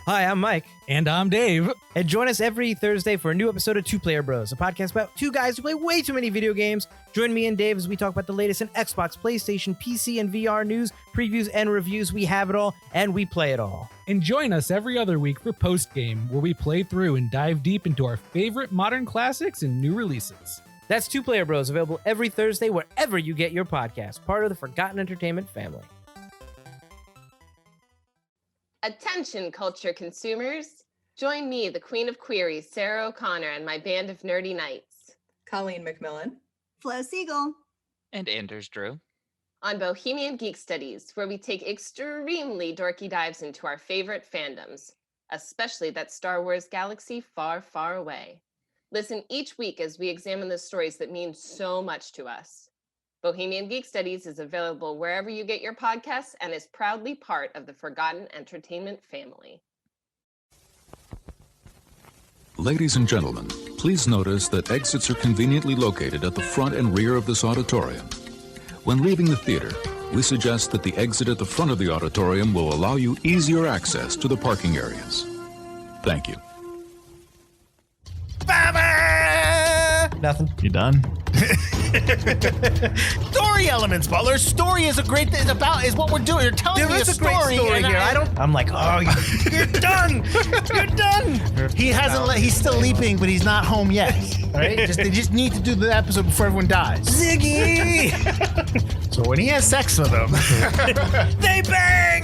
Hi, I'm Mike. And I'm Dave. And join us every Thursday for a new episode of Two Player Bros, a podcast about two guys who play way too many video games. Join me and Dave as we talk about the latest in Xbox, PlayStation, PC, and VR news, previews, and reviews. We have it all, and we play it all. And join us every other week for Post Game, where we play through and dive deep into our favorite modern classics and new releases. That's Two Player Bros, available every Thursday wherever you get your podcast, part of the Forgotten Entertainment family. Attention, culture consumers. Join me, the Queen of Queries, Sarah O'Connor, and my band of nerdy knights. Colleen McMillan. Flo Siegel. And Anders Drew. On Bohemian Geek Studies, where we take extremely dorky dives into our favorite fandoms, especially that Star Wars galaxy far, far away. Listen each week as we examine the stories that mean so much to us. Bohemian Geek Studies is available wherever you get your podcasts and is proudly part of the Forgotten Entertainment family. Ladies and gentlemen, please notice that exits are conveniently located at the front and rear of this auditorium. When leaving the theater, we suggest that the exit at the front of the auditorium will allow you easier access to the parking areas. Thank you. Nothing. You done? Story elements, Butler. Story is a great thing. Is what we're doing. You're telling me a story. Great story here. I'm like, oh, you're done. You're done. He hasn't. He's still leaping, but he's not home yet. Right? They just need to do the episode before everyone dies. Ziggy. So when he has sex with them, they bang.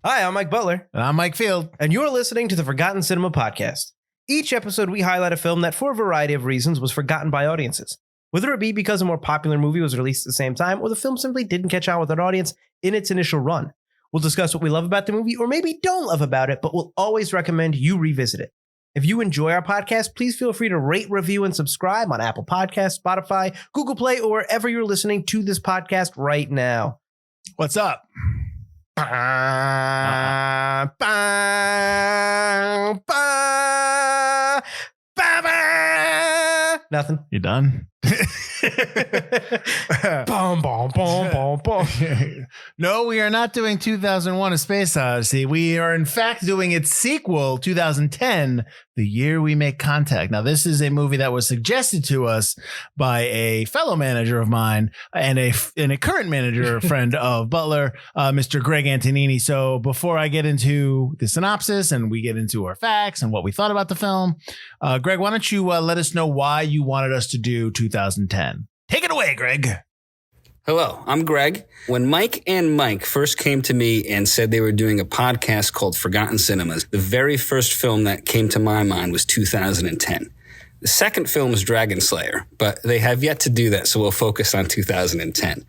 Hi, I'm Mike Butler. And I'm Mike Field. And you're listening to the Forgotten Cinema Podcast. Each episode, we highlight a film that, for a variety of reasons, was forgotten by audiences. Whether it be because a more popular movie was released at the same time, or the film simply didn't catch on with an audience in its initial run. We'll discuss what we love about the movie, or maybe don't love about it, but we'll always recommend you revisit it. If you enjoy our podcast, please feel free to rate, review, and subscribe on Apple Podcasts, Spotify, Google Play, or wherever you're listening to this podcast right now. What's up? Nothing. You done? Boom, boom, boom, boom, boom. No, we are not doing 2001: A Space Odyssey. We are, in fact, doing its sequel, 2010, The Year We Make Contact. Now, this is a movie that was suggested to us by a fellow manager of mine and a current manager friend of Butler, Mr. Greg Antonini. So before I get into the synopsis and we get into our facts and what we thought about the film, Greg, why don't you let us know why you wanted us to do 2010? Take it away, Greg. Hello, I'm Greg. When Mike and Mike first came to me and said they were doing a podcast called Forgotten Cinemas, the very first film that came to my mind was 2010. The second film is Dragon Slayer, but they have yet to do that, so we'll focus on 2010.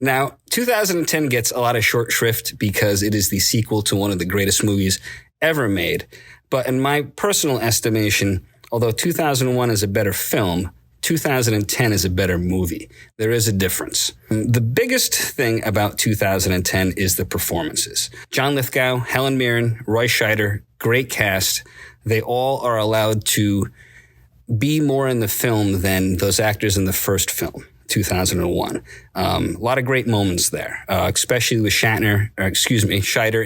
Now, 2010 gets a lot of short shrift because it is the sequel to one of the greatest movies ever made. But in my personal estimation, although 2001 is a better film, 2010 is a better movie. There is a difference. The biggest thing about 2010 is the performances. John Lithgow, Helen Mirren, Roy Scheider, great cast. They all are allowed to be more in the film than those actors in the first film, 2001. A lot of great moments there, especially with Scheider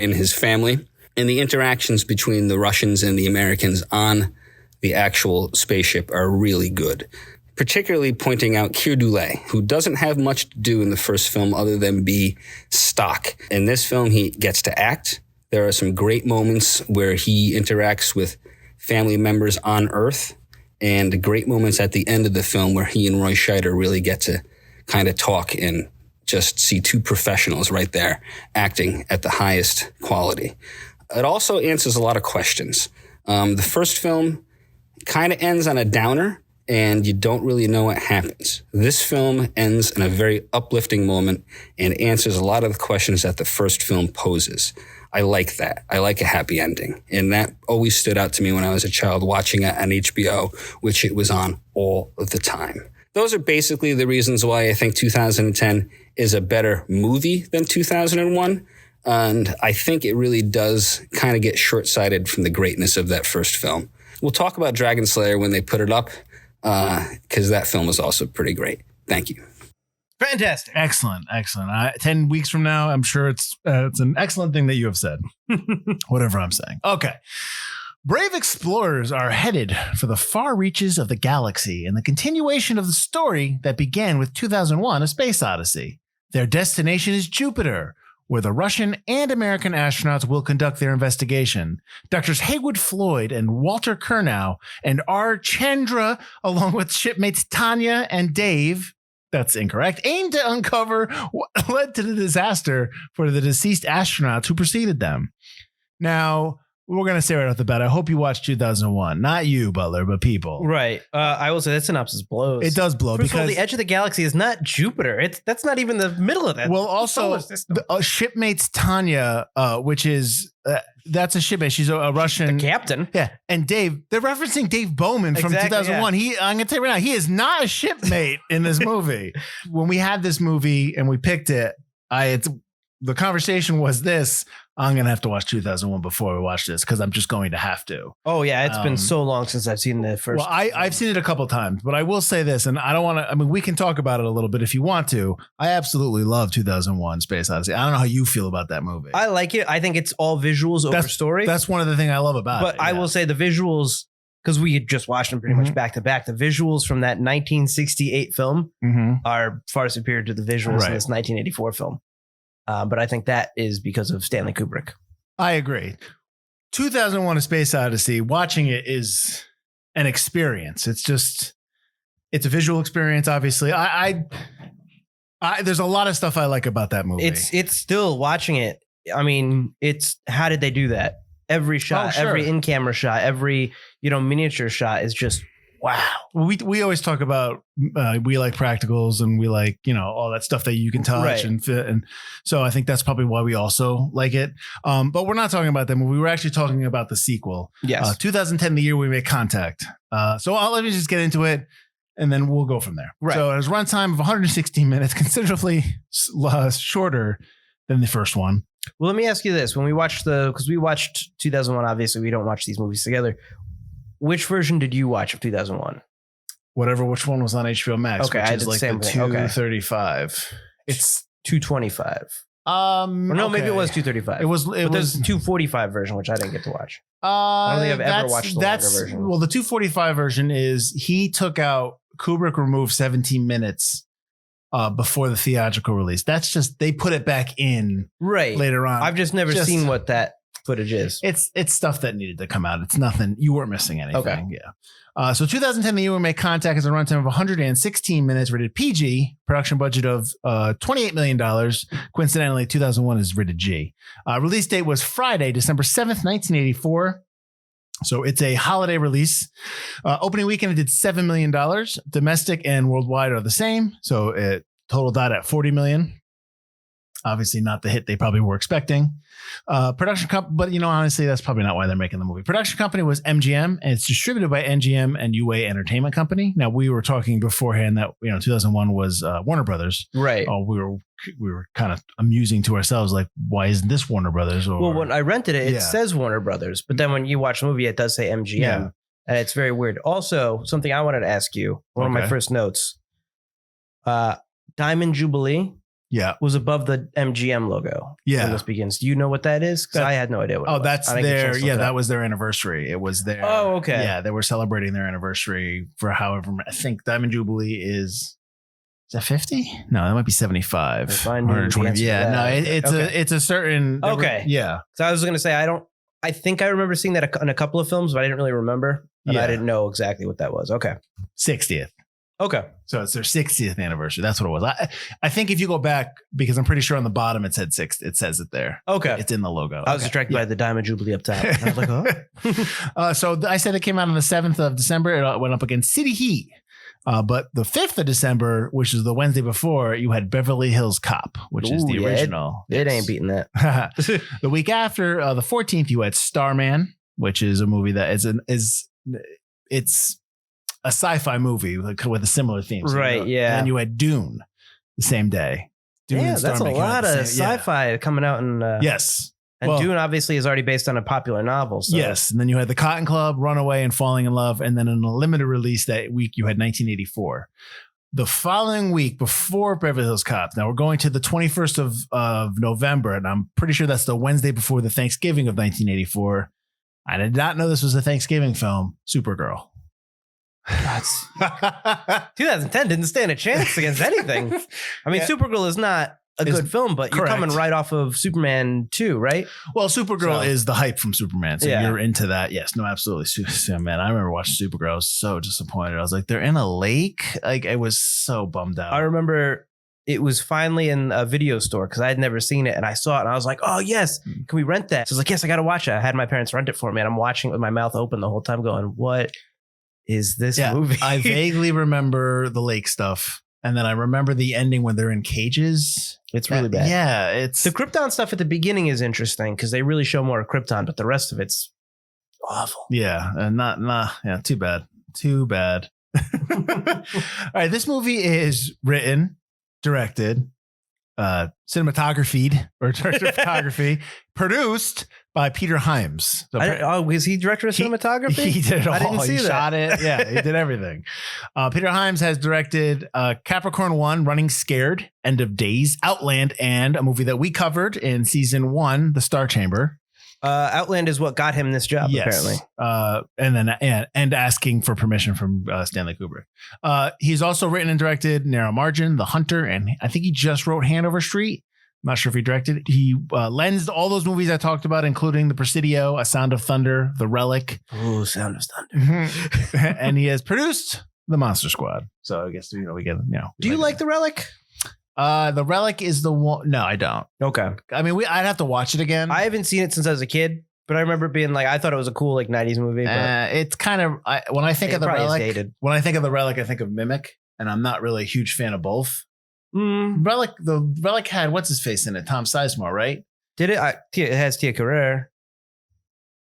and his family, and the interactions between the Russians and the Americans on the actual spaceship are really good. Particularly pointing out Keir Dullea, who doesn't have much to do in the first film other than be stock. In this film, he gets to act. There are some great moments where he interacts with family members on Earth, and great moments at the end of the film where he and Roy Scheider really get to kind of talk and just see two professionals right there acting at the highest quality. It also answers a lot of questions. The first film kind of ends on a downer, and you don't really know what happens. This film ends in a very uplifting moment and answers a lot of the questions that the first film poses. I like that. I like a happy ending. And that always stood out to me when I was a child watching it on HBO, which it was on all of the time. Those are basically the reasons why I think 2010 is a better movie than 2001. And I think it really does kind of get short-sighted from the greatness of that first film. We'll talk about Dragon Slayer when they put it up, because that film was also pretty great. Thank you. Fantastic. Excellent. 10 weeks from now, I'm sure it's an excellent thing that you have said. Whatever I'm saying. Okay. Brave explorers are headed for the far reaches of the galaxy in the continuation of the story that began with 2001: A Space Odyssey. Their destination is Jupiter, where the Russian and American astronauts will conduct their investigation. Doctors Haywood Floyd and Walter Kurnow and R. Chandra, along with shipmates Tanya and Dave, that's incorrect, aim to uncover what led to the disaster for the deceased astronauts who preceded them. Now, we're going to say right off the bat, I hope you watched 2001. Not you, Butler, but people. Right. I will say that synopsis blows. It does blow. First because of all, the edge of the galaxy is not Jupiter. That's not even the middle of that. Well, also, shipmates Tanya, which is, that's a shipmate. She's a Russian. The captain. Yeah. And Dave, they're referencing Dave Bowman from 2001. Yeah. I'm going to tell you right now, he is not a shipmate in this movie. When we had this movie and we picked it, the conversation was this: I'm going to have to watch 2001 before we watch this because I'm just going to have to. Oh, yeah. It's been so long since I've seen the first. Well, I've seen it a couple of times, but I will say this, and I don't want to, we can talk about it a little bit if you want to. I absolutely love 2001 Space Odyssey. I don't know how you feel about that movie. I like it. I think it's all visuals over story. That's one of the things I love about it. But I will say the visuals, because we had just watched them pretty much back to back, the visuals from that 1968 film are far superior to the visuals in this 1984 film. But I think that is because of Stanley Kubrick. I agree. 2001: A Space Odyssey, watching it is an experience. It's a visual experience, obviously. There's a lot of stuff I like about that movie. It's still watching it. I mean, how did they do that? Every shot, every in-camera shot, every, miniature shot is just wow. We always talk about we like practicals and we like, all that stuff that you can touch and fit. And so I think that's probably why we also like it. But we're not talking about that movie. We were actually talking about the sequel. Yes. 2010, the year we made contact. So let me just get into it and then we'll go from there. Right. So it has a runtime of 116 minutes, considerably shorter than the first one. Well, let me ask you this. When we watched because we watched 2001, obviously we don't watch these movies together. Which version did you watch of 2001? Which one was on HBO Max? Okay, which I is did like the same the thing. 235. It's 225. No, maybe it was 235. It was. There's a 245 version, which I didn't get to watch. I don't think I've ever watched the longer version. Well, the 245 version is Kubrick removed 17 minutes before the theatrical release. That's just, they put it back in later on. I've just never seen what that footage is. It's stuff that needed to come out. It's nothing. You weren't missing anything. Okay. Yeah. So 2010, the year we made contact, has a runtime of 116 minutes, rated PG, production budget of $28 million. Coincidentally, 2001 is rated G. Release date was Friday, December 7th, 1984. So it's a holiday release. Opening weekend, it did $7 million. Domestic and worldwide are the same. So it totaled out at $40 million. Obviously not the hit they probably were expecting. Production company, but honestly, that's probably not why they're making the movie. Production company was MGM, and it's distributed by MGM and UA Entertainment Company. Now, we were talking beforehand that 2001 was Warner Brothers. Right. We were kind of amusing to ourselves, like, why isn't this Warner Brothers? Well, when I rented it, it says Warner Brothers, but then when you watch the movie, it does say MGM, and it's very weird. Also, something I wanted to ask you, one of my first notes, Diamond Jubilee. Yeah, was above the MGM logo. Yeah, when this begins. Do you know what that is? Because I had no idea what. Oh, that's their. Yeah, that was their anniversary. It was their. Oh, okay. Yeah, they were celebrating their anniversary for however. I think Diamond Jubilee is that 50? No, that might be 75. Yeah, no, it's a certain. Okay. Yeah. So I was going to say I think I remember seeing that in a couple of films, but I didn't really remember. And I didn't know exactly what that was. Okay. 60th. Okay. So it's their 60th anniversary. That's what it was. I think if you go back, because I'm pretty sure on the bottom it said 6. It says it there. Okay. It's in the logo. I was distracted by the Diamond Jubilee up top. I was like, oh. So I said it came out on the 7th of December. It went up against City Heat. But the 5th of December, which is the Wednesday before, you had Beverly Hills Cop, which is the original. It ain't beating that. The week after, the 14th, you had Starman, which is a movie that it's a sci-fi movie with a similar theme. So, right, yeah. And then you had Dune the same day. Dune that's a lot of sci-fi coming out in... yes. And Dune obviously is already based on a popular novel. So. Yes. And then you had The Cotton Club, Runaway, and Falling in Love. And then in a limited release that week, you had 1984. the following week before Beverly Hills Cop. Now we're going to the 21st of November, and I'm pretty sure that's the Wednesday before the Thanksgiving of 1984. I did not know this was a Thanksgiving film. Supergirl. That's 2010 didn't stand a chance against anything. I mean, Supergirl is not a good film, but you're coming right off of Superman 2, right? Well, Supergirl is the hype from Superman, so you're into that. Yes, no, absolutely. Man, I remember watching Supergirl. I was so disappointed. I was like, they're in a lake? Like, I was so bummed out. I remember it was finally in a video store because I had never seen it, and I saw it, and I was like, oh, yes, can we rent that? So I was like, yes, I got to watch it. I had my parents rent it for me, and I'm watching it with my mouth open the whole time going, what is this movie? I vaguely remember the lake stuff. And then I remember the ending when they're in cages. It's really bad. Yeah, it's the Krypton stuff at the beginning is interesting because they really show more of Krypton, but the rest of it's awful. Yeah, and yeah, too bad. All right, this movie is written, directed, cinematography, produced by Peter Hyams. So was he director of cinematography? He did it all. I didn't see he shot it. Yeah, he did everything. Peter Hyams has directed Capricorn 1, Running Scared, End of Days, Outland, and a movie that we covered in season 1, The Star Chamber. Outland is what got him this job, apparently. And asking for permission from Stanley Kubrick. He's also written and directed Narrow Margin, The Hunter, and I think he just wrote Hanover Street. I'm not sure if he directed. He lensed all those movies I talked about, including The Presidio, A Sound of Thunder, The Relic. Oh, Sound of Thunder. And he has produced The Monster Squad. So I guess, we get, Do you like The Relic? The Relic is the one. No, I don't. Okay. I mean, I'd have to watch it again. I haven't seen it since I was a kid, but I remember being like, I thought it was a cool 90s movie. But it's kind of when I think of The Relic, I think of Mimic, and I'm not really a huge fan of both. Relic, the Relic had what's his face in it, Tom Sizemore, right? Did it? It has Tia Carrere.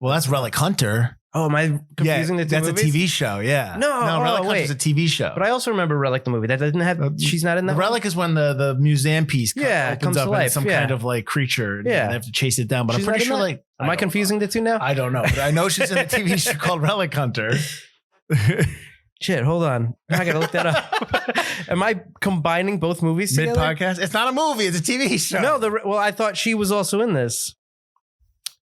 Well, that's Relic Hunter. Oh, am I confusing the two that's movies? a TV show, yeah. No, Relic Hunter's a TV show. But I also remember Relic the movie. That doesn't have, she's not in that. The Relic is when the museum piece comes up to life. and some kind of creature. And they have to chase it down. But she's I'm pretty sure am I confusing the two now? I don't know. But I know she's in a TV show called Relic Hunter. Shit, hold on. I gotta look that up. Am I combining both movies together? Mid-podcast? It's not a movie. It's a TV show. No, I thought she was also in this.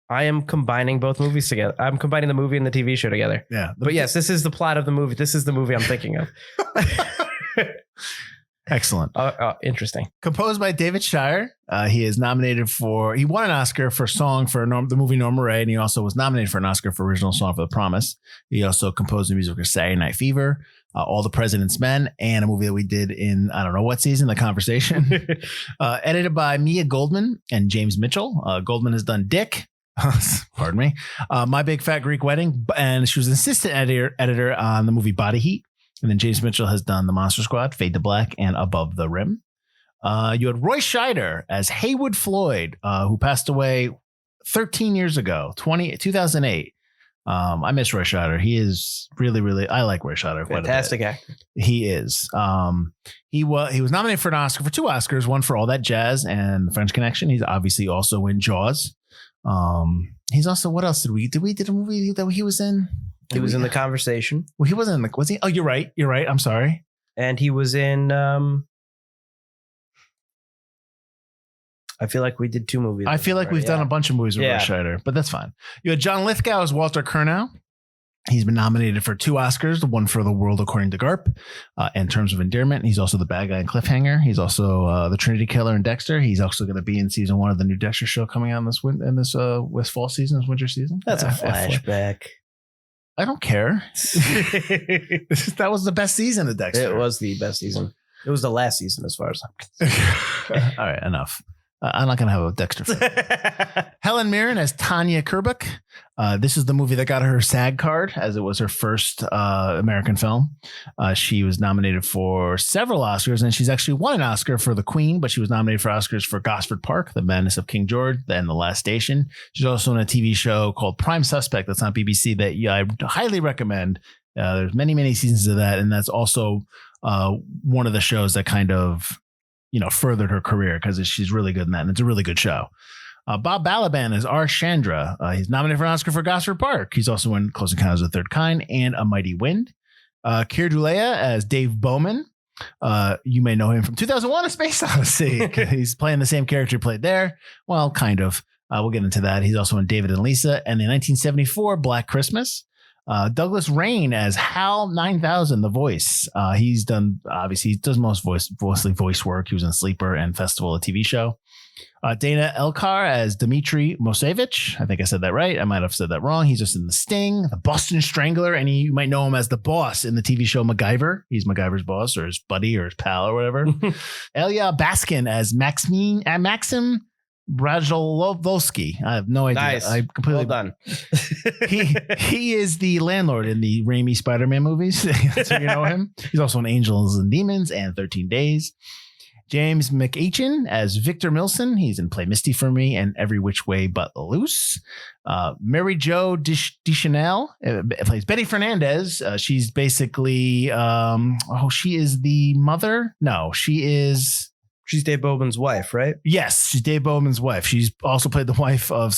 I am combining both movies together. I'm combining the movie and the TV show together. Yeah. But yes, this is the plot of the movie. This is the movie I'm thinking of. Excellent. Interesting. Composed by David Shire. He won an Oscar for song for the movie Norma Ray, and he also was nominated for an Oscar for original song for The Promise. He also composed the music for Saturday Night Fever, All the President's Men, and a movie that we did in, I don't know what season, The Conversation. Edited by Mia Goldman and James Mitchell. Goldman has done Dick. Pardon me. My Big Fat Greek Wedding, and she was an assistant editor on the movie Body Heat. And then James Mitchell has done The Monster Squad, Fade to Black, and Above the Rim. You had Roy Scheider as Haywood Floyd, who passed away 13 years ago, 2008. I miss Roy Scheider. He is really, really, I like Roy Scheider. Fantastic actor. He is. He was nominated for an Oscar, for 2 Oscars, one for All That Jazz and The French Connection. He's obviously also in Jaws. He's also, what else did we did a movie that he was in? He was in The Conversation. Well, he wasn't in was he? Oh, you're right. I'm sorry. And he was in, I feel like we did 2 movies. I feel like we've done a bunch of movies with Roy Scheider, but that's fine. You had John Lithgow as Walter Kurnow. He's been nominated for 2 Oscars, one for The World According to Garp, and Terms of Endearment. He's also the bad guy in Cliffhanger. He's also the Trinity Killer in Dexter. He's also going to be in season 1 of the new Dexter show coming out in this fall season, this winter season. That's a flashback. I don't care. That was the best season of Dexter. It was the best season. It was the last season as far as I'm concerned. All right, enough. I'm not going to have a Dexter film. Helen Mirren as Tanya Kubrick. This is the movie that got her SAG card, as it was her first American film. She was nominated for several Oscars, and she's actually won an Oscar for The Queen, but she was nominated for Oscars for Gosford Park, The Madness of King George, and The Last Station. She's also in a TV show called Prime Suspect that's on BBC that I highly recommend. There's many, many seasons of that, and that's also one of the shows that kind of furthered her career because she's really good in that, and it's a really good show. Bob Balaban is R. Chandra. He's nominated for an Oscar for Gosford Park. He's also in Close Encounters of the Third Kind and A Mighty Wind. Keir Dullea as Dave Bowman. You may know him from 2001: A Space Odyssey. He's playing the same character he played there. Well, kind of. We'll get into that. He's also in David and Lisa and the 1974 Black Christmas. Douglas Rain as Hal 9000, the voice. He does mostly voice work. He was in Sleeper and Festival, a TV show. Dana Elkar as Dmitry Mosevich. I think I said that right. I might have said that wrong. He's just in The Sting, The Boston Strangler, and you might know him as the boss in the TV show MacGyver. He's MacGyver's boss or his buddy or his pal or whatever. Elia Baskin as Maxim Brajelovsky. I have no idea. Nice. I completely well done. he is the landlord in the Raimi Spider-Man movies. That's how you know him. He's also in Angels and Demons and 13 Days. James McEachin as Victor Milson. He's in Play Misty for Me and Every Which Way But Loose. Mary Jo Deschanel plays Betty Fernandez. She's basically, she is the mother. No, she's Dave Bowman's wife, right? Yes, she's Dave Bowman's wife. She's also played the wife of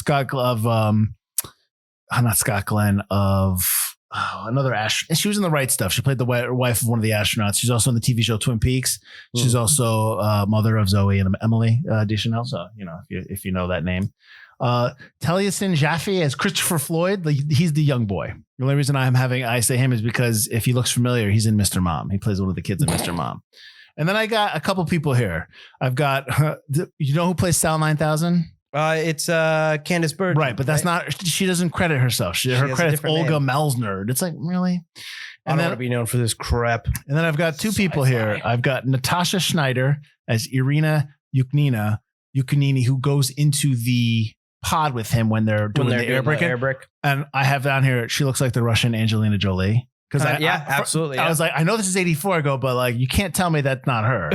another astronaut. She was in The Right Stuff. She played the wife of one of the astronauts. She's also in the TV show Twin Peaks. She's also mother of Zoe and Emily Deschanel. So, if you know that name. Taliesin Jaffe as Christopher Floyd. He's the young boy. The only reason I say him is because if he looks familiar, he's in Mr. Mom. He plays one of the kids in Mr. Mom. And then I got a couple people here. I've got, you know who plays Sal 9000? It's Candace Bird. Right, but that's not, she doesn't credit herself. Her credit's Olga Malzner. It's like, really? I don't want to be known for this crap. And then I've got two people here. I've got Natasha Schneider as Irina Yukonini, who goes into the pod with him when they're doing the air brick. And I have down here, she looks like the Russian Angelina Jolie. Because absolutely. I was like, I know this is 84. I go, but you can't tell me that's not her.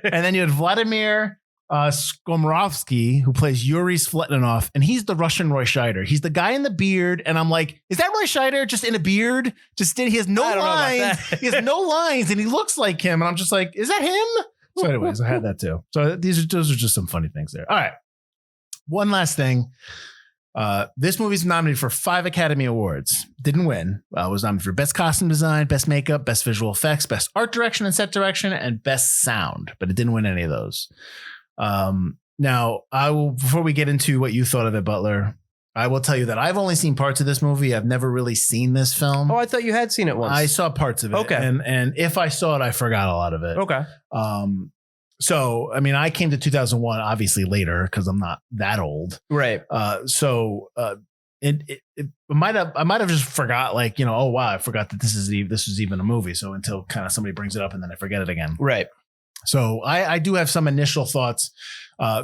And then you had Vladimir Skomarovsky, who plays Yuri Sletnanov, and he's the Russian Roy Scheider. He's the guy in the beard, and I'm like, is that Roy Scheider just in a beard? He has no lines. He has no lines, and he looks like him. And I'm just like, is that him? So, anyways, I had that too. So those are just some funny things there. All right, one last thing. This movie's nominated for 5 Academy Awards. Didn't win. Was nominated for Best Costume Design, Best Makeup, Best Visual Effects, Best Art Direction and Set Direction, and Best Sound. But it didn't win any of those. Now, before we get into what you thought of it, Butler, I will tell you that I've only seen parts of this movie. I've never really seen this film. Oh, I thought you had seen it once. I saw parts of it. Okay. And if I saw it, I forgot a lot of it. Okay. So, I mean, I came to 2001 obviously later because I'm not that old. Right. It might have just forgot, oh wow, I forgot that this was even a movie. So until kind of somebody brings it up and then I forget it again. Right. So I do have some initial thoughts.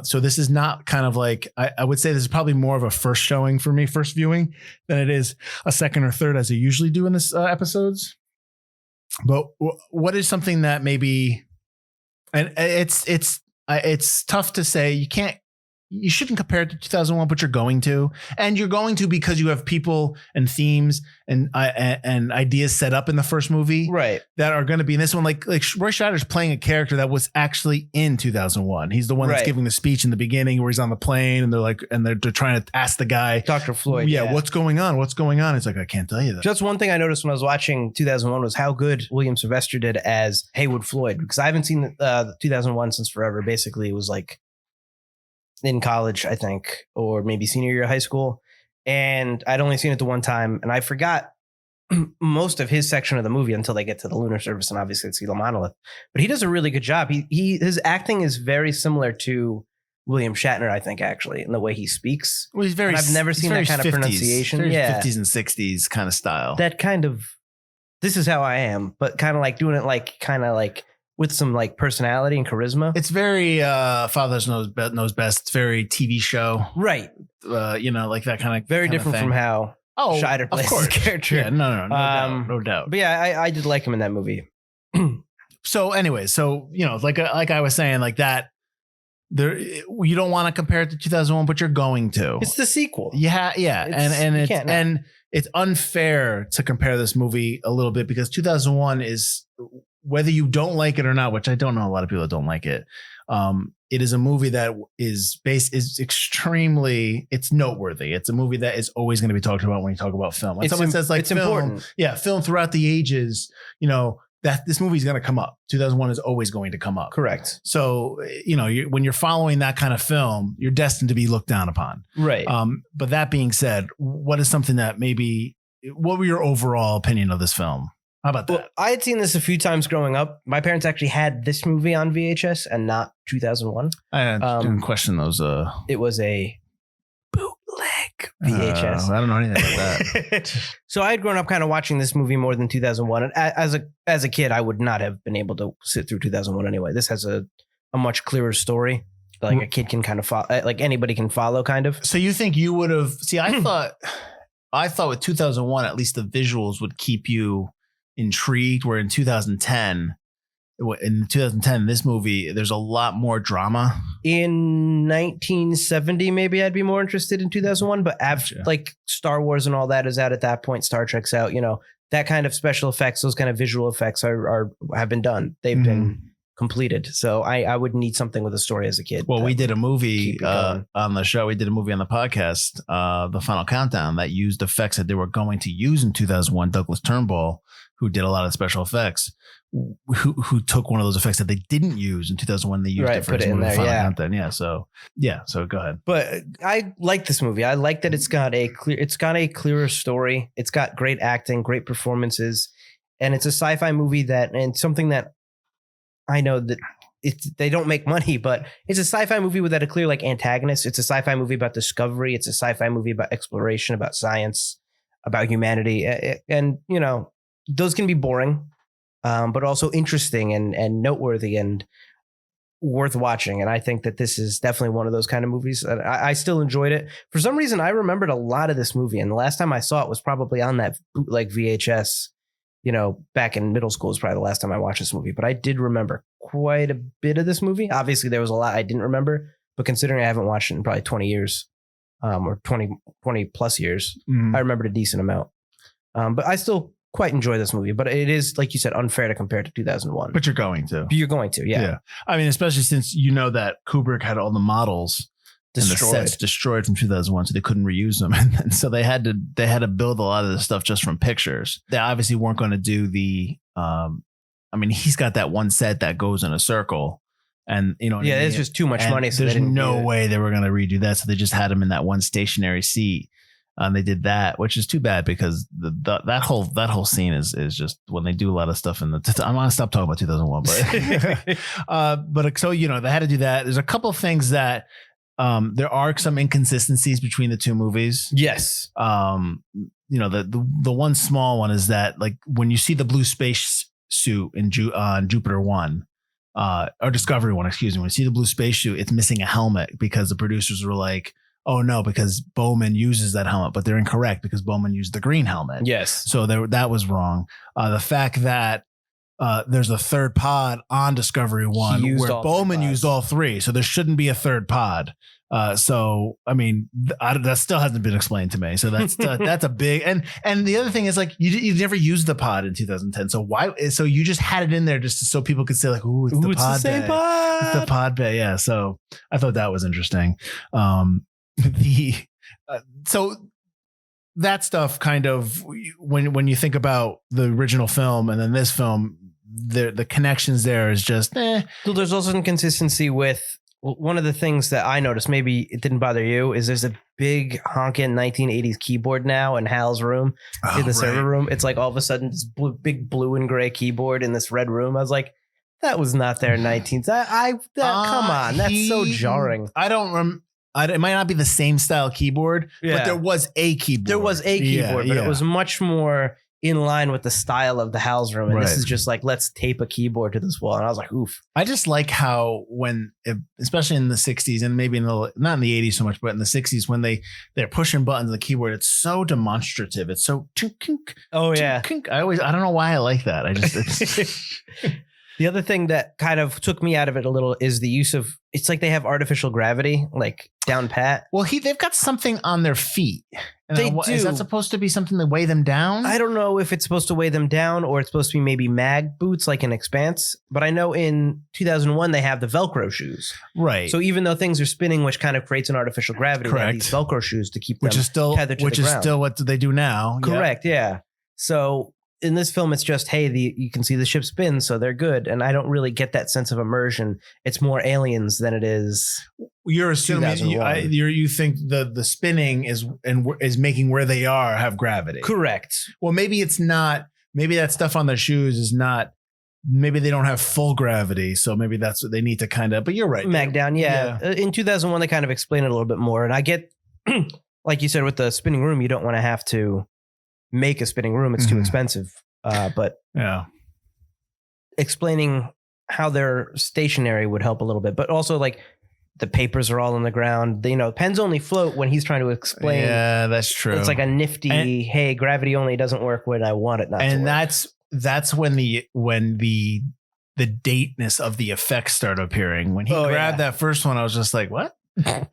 So this is not kind of I would say this is probably more of a first showing for me, first viewing, than it is a second or third as I usually do in this episodes. But what is something that maybe, and it's tough to say. You shouldn't compare it to 2001, but you're going to, because you have people and themes and ideas set up in the first movie, right? That are going to be in this one. Like Roy Scheider's playing a character that was actually in 2001. He's the one that's giving the speech in the beginning where he's on the plane and they're trying to ask the guy, Dr. Floyd, what's going on? What's going on? It's like, I can't tell you that. Just one thing I noticed when I was watching 2001 was how good William Sylvester did as Haywood Floyd, because I haven't seen 2001 since forever. Basically, it was in college, I think, or maybe senior year of high school. And I'd only seen it the one time. And I forgot most of his section of the movie until they get to the lunar surface. And obviously it's the monolith. But he does a really good job. His acting is very similar to William Shatner, I think, actually, in the way he speaks. Well, I've never seen that kind 50s, of pronunciation. 50s and 60s kind of style. That kind of, this is how I am, but kind of doing it with some personality and charisma. It's very Father Knows Best. It's very TV show. Right. That kind of very different from how Scheider plays his character. Yeah, no doubt. But yeah, I did like him in that movie. So anyway, like I was saying, that you don't want to compare it to 2001, but you're going to. It's the sequel. Yeah. And it's unfair to compare this movie a little bit because 2001 is, whether you don't like it or not, which I don't know a lot of people that don't like it. It is a movie that is extremely, it's noteworthy. It's a movie that is always going to be talked about when you talk about film. When someone says it's film, important. Yeah. Film throughout the ages, that this movie is going to come up. 2001 is always going to come up. Correct. So, when you're following that kind of film, you're destined to be looked down upon. Right. But that being said, what is something that what were your overall opinion of this film? How about that? Well, I had seen this a few times growing up. My parents actually had this movie on VHS and not 2001. I didn't question those. It was a bootleg VHS. I don't know anything about that. So I had grown up kind of watching this movie more than 2001. And as a kid, I would not have been able to sit through 2001 anyway. This has a much clearer story. Like a kid can kind of follow, like anybody can follow kind of. So you think you would have, I thought with 2001, at least the visuals would keep you intrigued, where in 2010, this movie, there's a lot more drama. In 1970, maybe I'd be more interested in 2001, but like Star Wars and all that is out at that point. Star Trek's out, that kind of special effects, those kind of visual effects have been done. They've been completed. So I would need something with a story as a kid. Well, we did a movie on the show. We did a movie on the podcast, The Final Countdown, that used effects that they were going to use in 2001. Douglas Turnbull, who did a lot of special effects, who took one of those effects that they didn't use in 2001. They used it for the Final Countdown. Yeah. So go ahead. But I like this movie. I like that it's got a clearer story. It's got great acting, great performances, and it's a sci-fi movie and something that I know that they don't make money, but it's a sci-fi movie without a clear like antagonist. It's a sci-fi movie about discovery. It's a sci-fi movie about exploration, about science, about humanity. And, those can be boring, but also interesting and noteworthy and worth watching. And I think that this is definitely one of those kind of movies. And I still enjoyed it. For some reason, I remembered a lot of this movie. And the last time I saw it was probably on that bootleg VHS. Back in middle school is probably the last time I watched this movie, but I did remember quite a bit of this movie. Obviously, there was a lot I didn't remember, but considering I haven't watched it in probably 20 years, or 20 plus years, I remembered a decent amount. But I still quite enjoy this movie, but it is, like you said, unfair to compare to 2001. But you're going to. Yeah. I mean, especially since that Kubrick had all the models destroyed. And the sets destroyed from 2001, so they couldn't reuse them, and so they had to build a lot of this stuff just from pictures. They obviously weren't going to do the. He's got that one set that goes in a circle, and there's just too much money. So there's no way they were going to redo that, so they just had him in that one stationary seat. They did that, which is too bad because that whole scene is just when they do a lot of stuff in the. I'm gonna stop talking about 2001, but so they had to do that. There's a couple of things that. There are some inconsistencies between the two movies. Yes. The one small one is that like when you see the blue space suit on Jupiter 1, or Discovery 1, excuse me, when you see the blue space suit, it's missing a helmet because the producers were like, oh no, because Bowman uses that helmet, but they're incorrect because Bowman used the green helmet. Yes. So that was wrong. The fact that there's a third pod on Discovery 1 where Bowman used all three. So there shouldn't be a third pod. That still hasn't been explained to me. So that's a big, and the other thing is like, you never used the pod in 2010. So why, so you just had it in there just so people could say like, ooh, it's the pod bay. It's the pod bay. Yeah. So I thought that was interesting. So that stuff kind of, when you think about the original film and then this film, the connections there is just So there's also inconsistency with one of the things that I noticed, maybe it didn't bother you, is there's a big honking 1980s keyboard now in Hal's room, in the server room. It's like all of a sudden this big blue and gray keyboard in this red room. I was like, that was not there in 19s. Come on, that's so jarring. It might not be the same style keyboard, but there was a keyboard. There was a keyboard, but it was much more in line with the style of the Hal's room. And this is just like, let's tape a keyboard to this wall. And I was like, oof. I just like how especially in the 60s and maybe not in the 80s so much, but in the 60s when they're pushing buttons on the keyboard, it's so demonstrative. It's so oh yeah. I don't know why I like that. The other thing that kind of took me out of it a little is the use of, it's like they have artificial gravity, like down pat. Well, they've got something on their feet. They do. Is that supposed to be something to weigh them down? I don't know if it's supposed to weigh them down or it's supposed to be maybe mag boots like an Expanse. But I know in 2001, they have the Velcro shoes. Right. So even though things are spinning, which kind of creates an artificial gravity, they have these Velcro shoes to keep them tethered to the ground. Which is still what they do now. Correct, yeah. So in this film, it's just, hey, you can see the ship spin, so they're good. And I don't really get that sense of immersion. It's more aliens than it is. You're assuming you think the spinning is making where they are have gravity. Correct. Well, maybe it's not. Maybe that stuff on their shoes is not. Maybe they don't have full gravity, so maybe that's what they need to kind of. But you're right. Mag down, yeah. In 2001, they kind of explain it a little bit more, and I get, like you said, with the spinning room, you don't want to have to make a spinning room; it's too expensive. But yeah, explaining how they're stationary would help a little bit. But also, like, the papers are all on the ground. Pens only float when he's trying to explain. Yeah, that's true. It's like a nifty, hey, gravity only doesn't work when I want it not to work. And that's when the dateness of the effects start appearing. When he grabbed that first one, I was just like, what?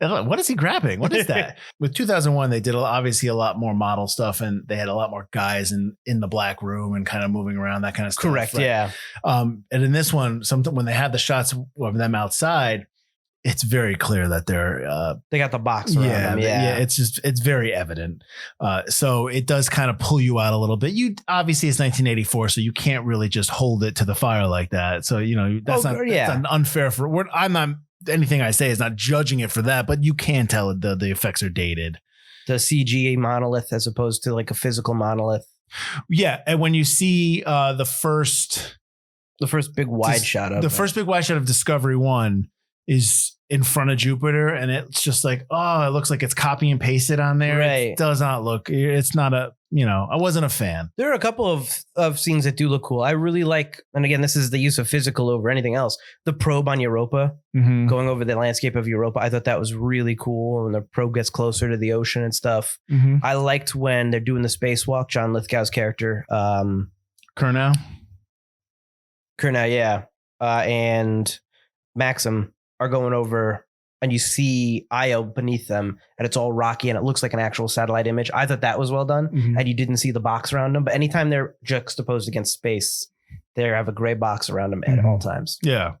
What is he grabbing? What is that? With 2001, they did obviously a lot more model stuff, and they had a lot more guys in the black room and kind of moving around, that kind of stuff. Correct. Right? Yeah. And in this one, when they had the shots of them outside, it's very clear that they got the box around them. Yeah. It's very evident. So it does kind of pull you out a little bit. Obviously it's 1984, so you can't really just hold it to the fire like that. So that's not unfair I'm not, anything I say is not judging it for that, but you can tell the effects are dated. The CG monolith as opposed to like a physical monolith. Yeah, and when you see the first big wide shot of Discovery 1 is in front of Jupiter, and it's just like, it looks like it's copy and pasted on there. Right. It does not look, it's not I wasn't a fan. There are a couple of scenes that do look cool. I really like, and again, this is the use of physical over anything else. The probe on Europa, going over the landscape of Europa. I thought that was really cool. When the probe gets closer to the ocean and stuff. I liked when they're doing the spacewalk, John Lithgow's character. Kurnow, yeah. And Maxim are going over, and you see Io beneath them, and it's all rocky, and it looks like an actual satellite image. I thought that was well done, and you didn't see the box around them. But anytime they're juxtaposed against space, they have a gray box around them at all times. Yeah.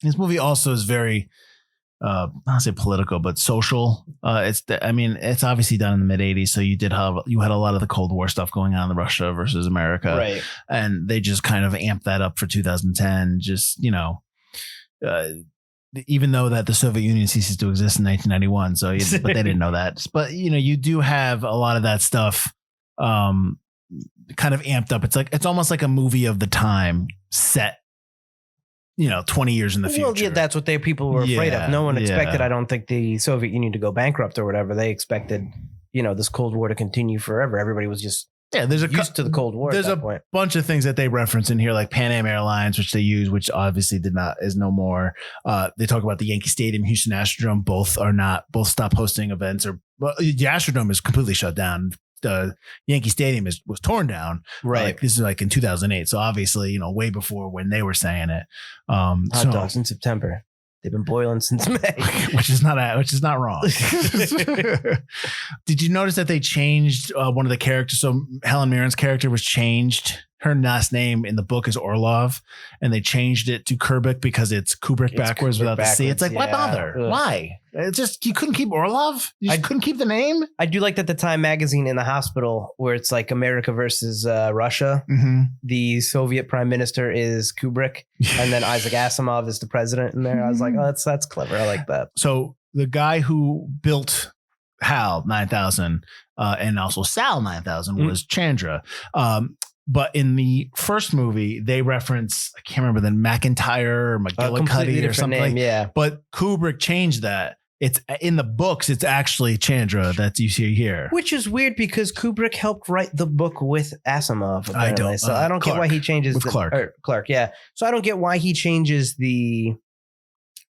This movie also is very, I don't say political, but social. It's obviously done in the mid 80s. So you had a lot of the Cold War stuff going on in Russia versus America. Right. And they just kind of amped that up for 2010. Just, even though that the Soviet Union ceases to exist in 1991. So, but they didn't know that. But, you do have a lot of that stuff kind of amped up. It's almost like a movie of the time set, 20 years in the future. Well, yeah, that's what people were afraid of. No one expected, I don't think, the Soviet Union to go bankrupt or whatever. They expected, this Cold War to continue forever. Everybody was just used to the Cold War. There's at that point. Bunch of things that they reference in here, like Pan Am Airlines, which they use, which obviously is no more. They talk about the Yankee Stadium, Houston Astrodome. Both stopped hosting events, the Astrodome is completely shut down. The Yankee Stadium was torn down. Right. This is like in 2008. So obviously, way before when they were saying it. Hot dogs in September. They've been boiling since May, which is not wrong. Did you notice that they changed one of the characters? So Helen Mirren's character was changed. Her last name in the book is Orlov, and they changed it to Kubrick because it's Kubrick backwards without the C. It's like, why bother? Ugh. Why? You couldn't keep Orlov? You couldn't keep the name? I do like that the Time magazine in the hospital, where it's like America versus Russia. The Soviet prime minister is Kubrick, and then Isaac Asimov is the president in there. I was like, oh, that's clever. I like that. So the guy who built HAL 9000 and also SAL 9000 was Chandra. But in the first movie, they reference, I can't remember, then McIntyre or McGillicuddy or something. Name, yeah. But Kubrick changed that. It's in the books. It's actually Chandra that you see here. Which is weird because Kubrick helped write the book with Asimov. Apparently. I don't get why he changes Clark. Yeah. So I don't get why he changes the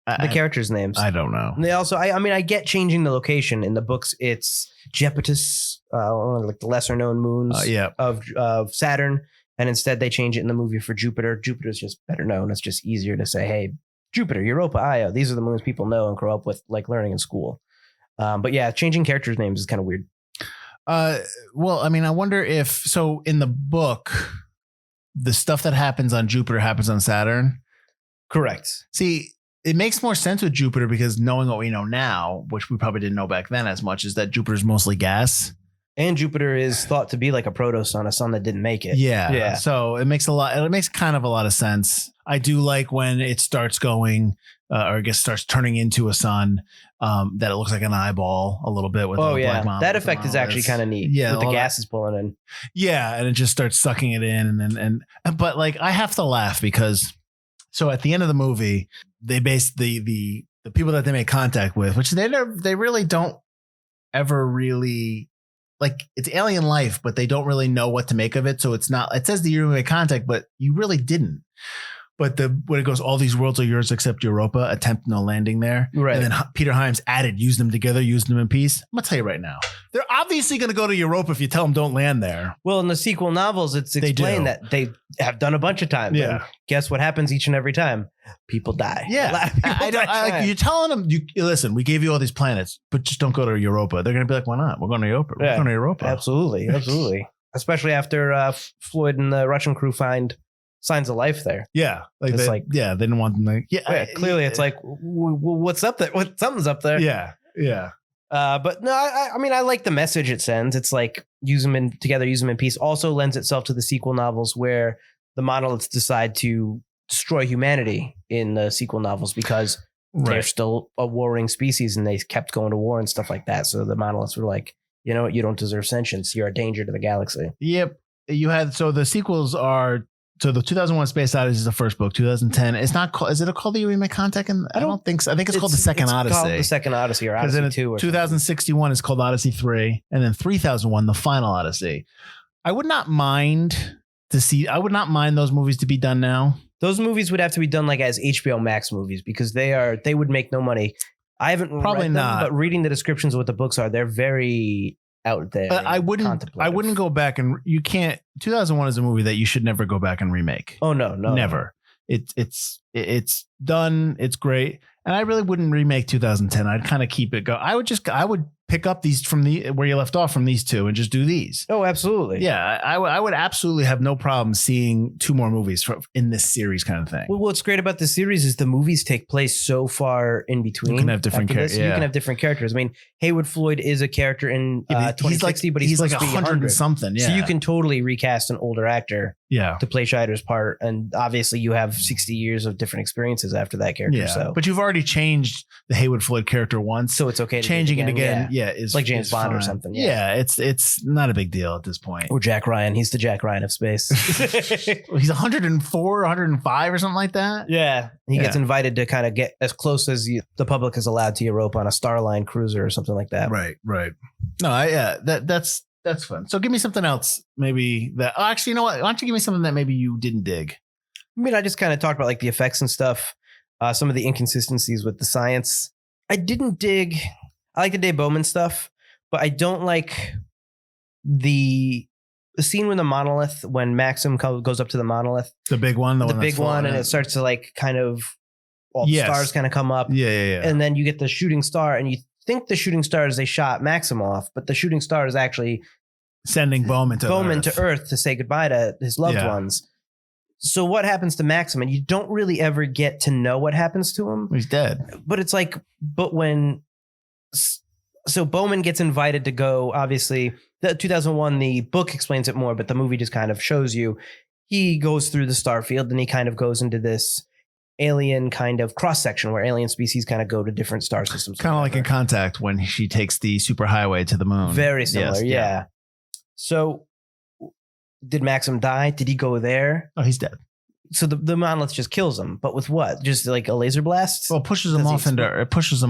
characters' names. I don't know. And they also, I get changing the location. In the books, it's Japetus, one of the lesser known moons of Saturn. And instead they change it in the movie for Jupiter. Jupiter's just better known. It's just easier to say, hey, Jupiter, Europa, Io. These are the moons people know and grow up with, like learning in school. But yeah, changing characters' names is kind of weird. Well, I wonder if, so in the book, the stuff that happens on Jupiter happens on Saturn. Correct. See, it makes more sense with Jupiter because knowing what we know now, which we probably didn't know back then as much, is that Jupiter's mostly gas. And Jupiter is thought to be like a proto-sun, a sun that didn't make it. Yeah. So it makes kind of a lot of sense. I do like when it starts going, or I guess starts turning into a sun, that it looks like an eyeball a little bit with the black mom. That effect is actually kind of neat. Yeah. With the gases pulling in. Yeah. And it just starts sucking it in. But like, I have to laugh because so at the end of the movie, they base the people that they make contact with, which they really don't ever really, like, it's alien life, but they don't really know what to make of it. So it says that you made contact, but you really didn't. But when it goes, all these worlds are yours except Europa, attempt no landing there. Right. And then Peter Hyams added, use them together, use them in peace. I'm going to tell you right now, they're obviously going to go to Europa if you tell them don't land there. Well, in the sequel novels, it's explained that they have done a bunch of times. Yeah. And guess what happens each and every time? People die. Yeah. You're telling them, listen, we gave you all these planets, but just don't go to Europa. They're going to be like, why not? We're going to Europa. We're going to Europa. Absolutely. Especially after Floyd and the Russian crew find signs of life there. Yeah. They didn't want them to. Clearly it's like, what's up there? Something's up there. Yeah. Yeah. But no, I mean, I like the message it sends. It's like, use them in together, use them in peace. Also lends itself to the sequel novels where the monoliths decide to destroy humanity in the sequel novels because they're still a warring species and they kept going to war and stuff like that. So the monoliths were like, you know what? You don't deserve sentience. You're a danger to the galaxy. Yep. So the sequels are, so the 2001 Space Odyssey is the first book. 2010. It's not called. Is it called the You Make Contact? I don't think so. I think it's called the Second Odyssey. Called the Second Odyssey or Odyssey 2. Or 2061 is called Odyssey 3, and then 3001, the Final Odyssey. I would not mind those movies to be done now. Those movies would have to be done like as HBO Max movies because they would make no money. I haven't read them, but reading the descriptions of what the books are, they're very out there. I wouldn't go back, and you can't. 2001 is a movie that you should never go back and remake. Oh no, never. It's done. It's great, and I really wouldn't remake 2010. I'd kind of keep it go. I would pick up these from where you left off from these two and just do these. Oh, absolutely. Yeah, I would absolutely have no problem seeing two more movies in this series kind of thing. Well, what's great about the series is the movies take place so far in between. You can have different characters. You can have different characters. I mean, Haywood Floyd is a character in 2060, but he's like 100 something. Yeah. So you can totally recast an older actor to play Scheider's part. And obviously you have 60 years of different experiences after that character. Yeah. So. But you've already changed the Haywood Floyd character once. So it's okay to changing it again. Yeah. Is like James Bond or something. Yeah. It's not a big deal at this point. Or Jack Ryan. He's the Jack Ryan of space. He's 104, 105 or something like that. Yeah. He gets invited to kind of get as close as the public is allowed to Europa on a Starline cruiser or something like that. Right. No, that's fun. So give me something else. Maybe that. Oh, actually, you know what? Why don't you give me something that maybe you didn't dig? I mean, I just kind of talked about like the effects and stuff. Some of the inconsistencies with the science. I didn't dig. I like the Dave Bowman stuff, but I don't like the scene when the monolith, when Maxim goes up to the monolith, the big one, the big one, and it starts to like kind of all the stars kind of come up. Yeah. And then you get the shooting star, and you think the shooting star is they shot Maxim off, but the shooting star is actually sending Bowman to Earth to say goodbye to his loved ones. So what happens to Maxim? And you don't really ever get to know what happens to him. He's dead. But it's like, so Bowman gets invited to go, obviously, the 2001, the book explains it more, but the movie just kind of shows you. He goes through the star field and he kind of goes into this alien kind of cross section where alien species kind of go to different star systems. Kind of like in Contact when she takes the superhighway to the moon. Very similar. Yes, yeah. So did Maxim die? Did he go there? Oh, he's dead. So the monolith just kills him, but with what? Just like a laser blast? Well, it pushes him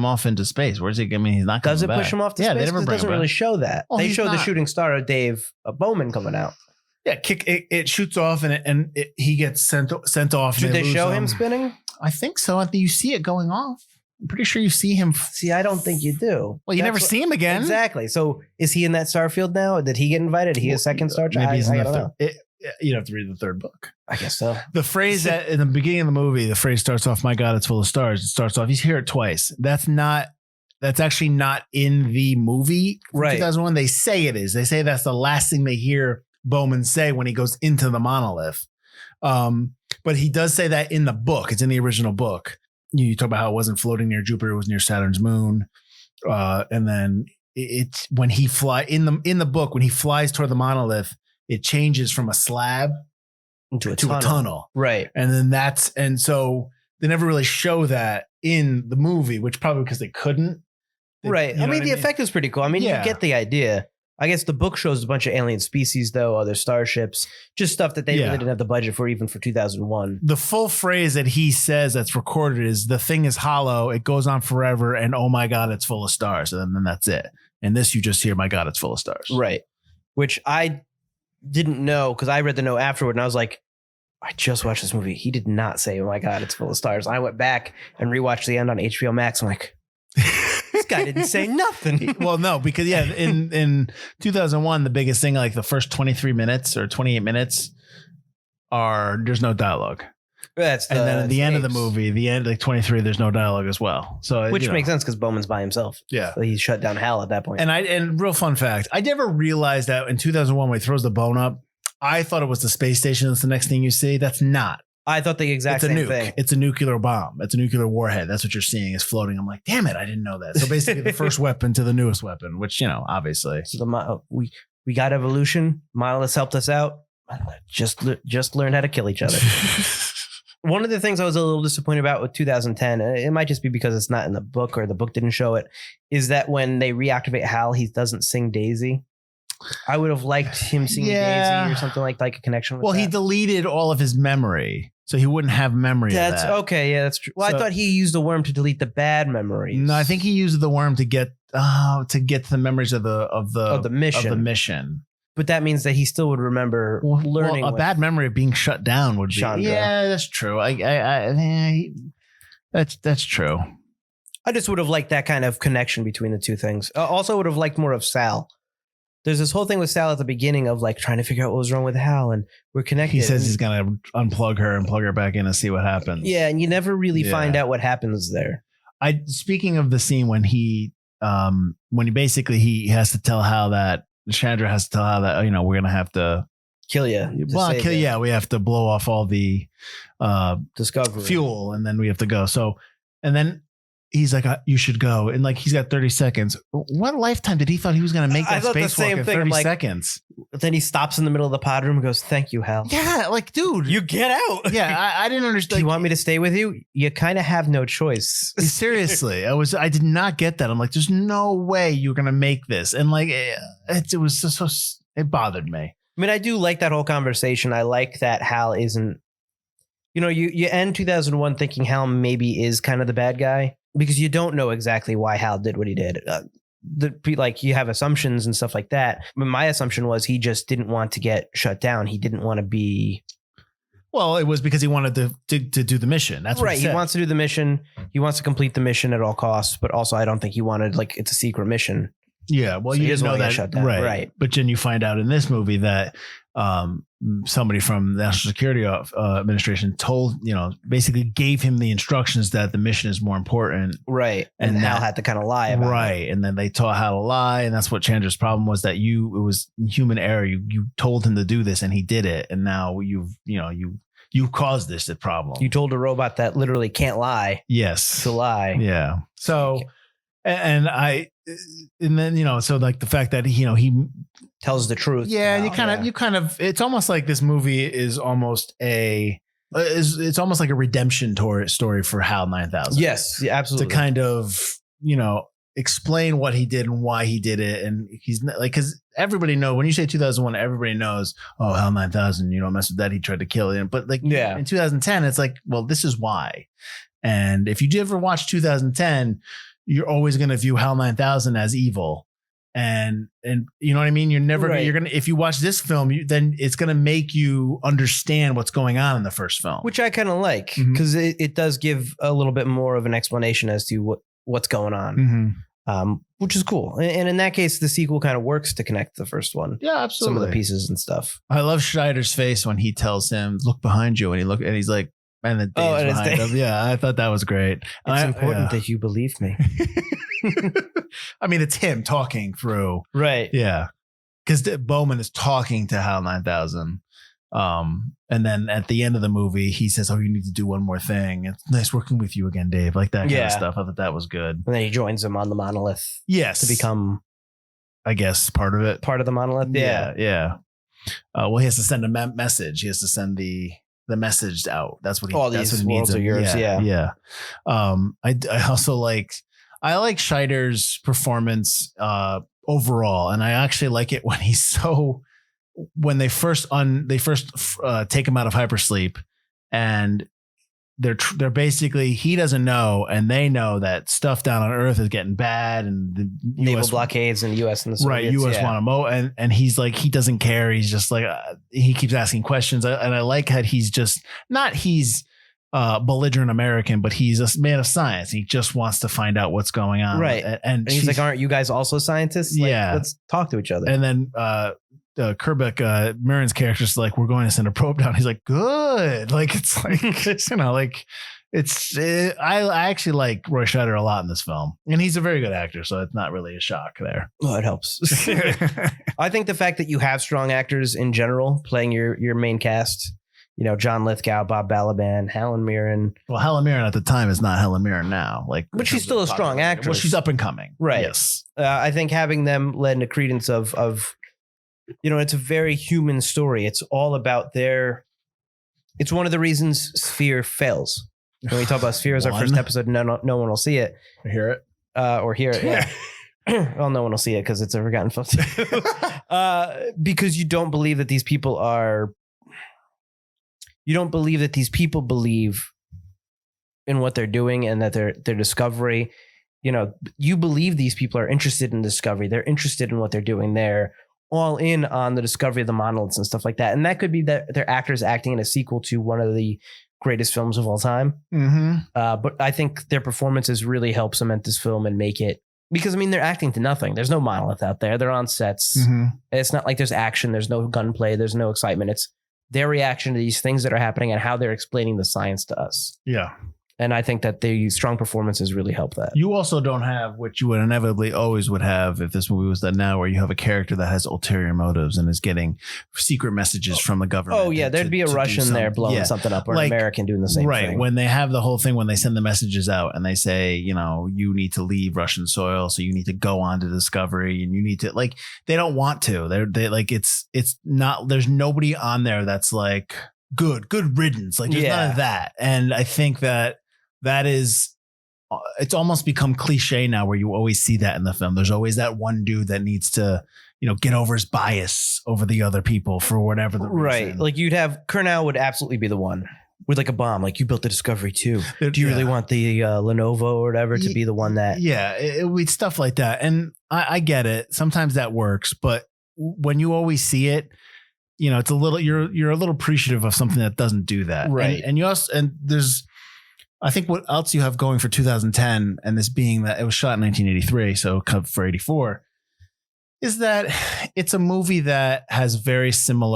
off into space. Where's he? I mean, he's not coming back. Does it push him off to space? They never bring him back. It doesn't really show that. Well, they show the shooting star of Dave Bowman coming out. Yeah, it shoots off and he gets sent off. Did they show him spinning? I think so. I think you see it going off. I'm pretty sure you see him. See, I don't think you do. Well, you never see him again. Exactly. So is he in that star field now? Did he get invited? He a second star? Maybe he's in the third. You'd have to read the third book. I guess so. The phrase that in the beginning of the movie, the phrase starts off, "My God, it's full of stars." It starts off. You hear it twice. That's actually not in the movie. Right. 2001. They say it is. They say that's the last thing they hear Bowman say when he goes into the monolith. But he does say that in the book. It's in the original book. You talk about how it wasn't floating near Jupiter. It was near Saturn's moon. And then it's when he in the book, when he flies toward the monolith, it changes from a slab into a tunnel. Right. And then so they never really show that in the movie, which probably because they couldn't. Right. I mean, the effect is pretty cool. I mean, you get the idea. I guess the book shows a bunch of alien species, though, other starships, just stuff that they really didn't have the budget for, even for 2001. The full phrase that he says that's recorded is, "The thing is hollow, it goes on forever, and oh my God, it's full of stars." And then that's it. And this, you just hear, "My God, it's full of stars." Right. Which I didn't know, because I read the note afterward, and I was like, I just watched this movie. He did not say, "Oh my God, it's full of stars." I went back and rewatched the end on HBO Max. I'm like, this guy didn't say nothing. Well, no, because in 2001, the biggest thing, like the first 23 minutes or 28 minutes there's no dialogue. And then at the end of the movie, the end, like 23, there's no dialogue as well. So which makes sense because Bowman's by himself. Yeah. So he shut down Hal at that point. And real fun fact, I never realized that in 2001 when he throws the bone up, I thought it was the space station. That's the next thing you see. That's not. I thought the exact It's a same nuke. thing. It's a nuclear bomb. It's a nuclear warhead. That's what you're seeing is floating. I'm like, damn it, I didn't know that. So basically the first weapon to the newest weapon, which, obviously. So we got evolution. Monoliths helped us out. Just learned how to kill each other. One of the things I was a little disappointed about with 2010, and it might just be because it's not in the book or the book didn't show it, is that when they reactivate Hal, he doesn't sing Daisy. I would have liked him singing Daisy or something like a connection with that. He deleted all of his memory, so he wouldn't have memory of that. Okay, yeah, that's true. Well, I thought he used the worm to delete the bad memories. No, I think he used the worm to get to the memories of the mission. But that means that he still would remember learning. Well, a bad memory of being shut down would be. Chandra. Yeah, that's true. That's true. I just would have liked that kind of connection between the two things. Also, would have liked more of Sal. There's this whole thing with Sal at the beginning of like trying to figure out what was wrong with Hal, and we're connected. He says he's gonna unplug her and plug her back in and see what happens. Yeah, and you never really find out what happens there. Speaking of the scene when he basically he has to tell Hal that Chandra has to tell Hal that we're gonna have to kill you. We have to blow off all the discovery fuel, and then we have to go. So, and then he's like, you should go. And like, he's got 30 seconds. What lifetime did he thought he was going to make that spacewalk in 30 seconds? Then he stops in the middle of the pod room and goes, "Thank you, Hal." Yeah. Like, dude, you get out. Yeah. I didn't understand. Do you want me to stay with you? You kind of have no choice. Seriously. I did not get that. I'm like, there's no way you're going to make this. And like, it was so it bothered me. I mean, I do like that whole conversation. I like that Hal isn't, you end 2001 thinking Hal maybe is kind of the bad guy, because you don't know exactly why Hal did what he did. You have assumptions and stuff like that. But my assumption was he just didn't want to get shut down. He didn't want to be. Well, it was because he wanted to do the mission. That's right. He wants to do the mission. He wants to complete the mission at all costs. But also, I don't think he wanted it's a secret mission. Yeah. Well, so you didn't know that. Shut down. Right. But then you find out in this movie that somebody from the National Security Administration basically gave him the instructions that the mission is more important. Right. And Hal had to kind of lie about it. Right. And then they taught how to lie. And that's what Chandra's problem was, that it was human error. You told him to do this and he did it. And now you caused this problem. You told a robot that literally can't lie. Yes. To lie. Yeah. So, and then, so like the fact that, he tells the truth. Yeah. You kind of, it's almost like this movie is almost it's almost like a redemption story for Hal 9000. Yes, yeah, absolutely. To kind of, explain what he did and why he did it. And he's not like, because everybody knows when you say 2001, everybody knows, oh, Hal 9000, you don't mess with that. He tried to kill him. But like in 2010, it's like, well, this is why. And if you did ever watch 2010, you're always going to view Hal 9000 as evil. And you know what I mean? You're never, you're going to, if you watch this film, then it's going to make you understand what's going on in the first film. Which I kind of like, because it does give a little bit more of an explanation as to what's going on, which is cool. And in that case, the sequel kind of works to connect the first one. Yeah, absolutely. Some of the pieces and stuff. I love Scheider's face when he tells him, "Look behind you," and he's like, and the Dave's behind him. Yeah, I thought that was great. It's important that you believe me. I mean, it's him talking through. Right. Yeah. Because Bowman is talking to Hal 9000. And then at the end of the movie, he says, "Oh, you need to do one more thing. It's nice working with you again, Dave." Like that kind of stuff. I thought that was good. And then he joins him on the monolith. Yes. To become I guess, part of it. Part of the monolith. Yeah. Well, he has to send a message. He has to send the message out. That's what he. All that's these what he worlds needs. are yours. Yeah. I also like Scheider's performance overall, and I actually like it when he's when they first take him out of hypersleep, and they're basically, he doesn't know and they know that stuff down on Earth is getting bad, and the naval blockades in the U.S. and the Soviets, U.S. want to and he's like, he doesn't care. He's just like he keeps asking questions, and I like how he's just he's belligerent American, but he's a man of science. He just wants to find out what's going on, right? And he's like, "Aren't you guys also scientists? Like, let's talk to each other." And then Kubrick, Mirren's character's like, we're going to send a probe down. He's like, good. Like, it's like, I actually like Roy Scheider a lot in this film, and he's a very good actor. So it's not really a shock there. Well, it helps. I think the fact that you have strong actors in general playing your main cast, John Lithgow, Bob Balaban, Helen Mirren. Well, Helen Mirren at the time is not Helen Mirren now. But she's still a strong actress. Well, she's up and coming. Right. Yes. I think having them lend a credence of it's a very human story. It's all about it's one of the reasons Sphere fails. When we talk about Sphere as our first episode, no one will see it. Or hear it. Yeah. Well, no one will see it because it's a forgotten film too. Because you don't believe that these people believe in what they're doing and that their discovery, you believe these people are interested in discovery. They're interested in what they're doing. They're all in on the discovery of the monoliths and stuff like that. And that could be that they're actors acting in a sequel to one of the greatest films of all time. Mm-hmm. But I think their performances really help cement this film and make it, because they're acting to nothing. There's no monolith out there. They're on sets. Mm-hmm. It's not like there's action. There's no gunplay. There's no excitement. It's their reaction to these things that are happening and how they're explaining the science to us. Yeah. And I think that the strong performances really help that. You also don't have what you would inevitably always would have if this movie was done now, where you have a character that has ulterior motives and is getting secret messages from the government. Oh, yeah. There'd be a Russian there blowing something up, or an American doing the same thing. Right. When they have the whole thing, when they send the messages out and they say, you need to leave Russian soil, so you need to go on to Discovery, and you need to, they don't want to. They it's not, there's nobody on there that's like, good riddance. There's none of that. And I think that is, it's almost become cliche now, where you always see that in the film. There's always that one dude that needs to, get over his bias over the other people for whatever the reason. Right. Like you'd have, Kurnow would absolutely be the one with a bomb. Like, you built the Discovery too. Do you really want the Lenovo or whatever to be the one that? Yeah, it would stuff like that. And I get it. Sometimes that works, but when you always see it, it's a little, you're a little appreciative of something that doesn't do that. Right. And you also, and there's, I think what else you have going for 2010, and this being that it was shot in 1983, so for 84, is that it's a movie that has roots in a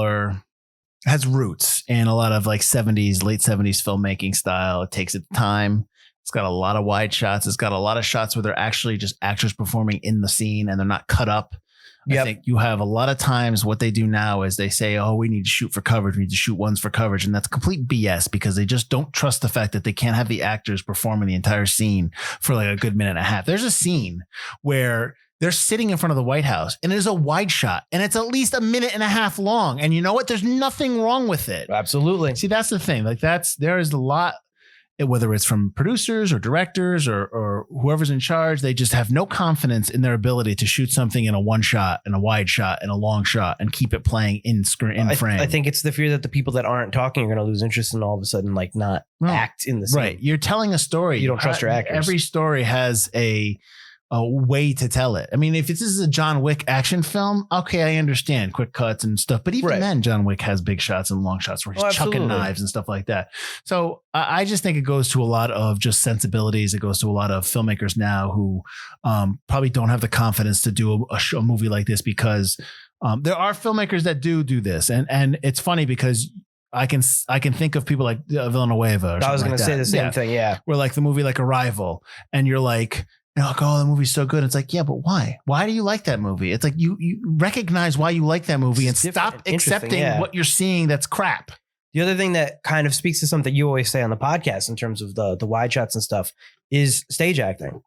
lot of late 70s filmmaking style. It takes its time. It's got a lot of wide shots. It's got a lot of shots where they're actually just actors performing in the scene and they're not cut up. I think you have a lot of times what they do now is they say, oh, we need to shoot for coverage. We need to shoot ones for coverage. And that's complete BS, because they just don't trust the fact that they can't have the actors performing the entire scene for a good minute and a half. There's a scene where they're sitting in front of the White House and it is a wide shot and it's at least a minute and a half long. And you know what? There's nothing wrong with it. Absolutely. See, that's the thing. There is a lot, whether it's from producers or directors or whoever's in charge, they just have no confidence in their ability to shoot something in a one shot and a wide shot and a long shot and keep it playing in frame. I think it's the fear that the people that aren't talking are going to lose interest and all of a sudden not act in the scene. Right. You're telling a story. You don't trust your actors. Every story has a way to tell it. I mean, if this is a John Wick action film, okay, I understand quick cuts and stuff. But even then, John Wick has big shots and long shots where he's chucking knives and stuff like that. So I just think it goes to a lot of just sensibilities. It goes to a lot of filmmakers now who probably don't have the confidence to do a movie like this, because there are filmmakers that do this. And it's funny because I can think of people like Villanueva. I was going to say the same thing. Yeah. Where the movie like Arrival, and you're like, oh, the movie's so good. It's like, yeah, but why? Why do you like that movie? It's like you recognize why you like that movie and stop accepting what you're seeing that's crap. The other thing that kind of speaks to something you always say on the podcast in terms of the wide shots and stuff is stage acting.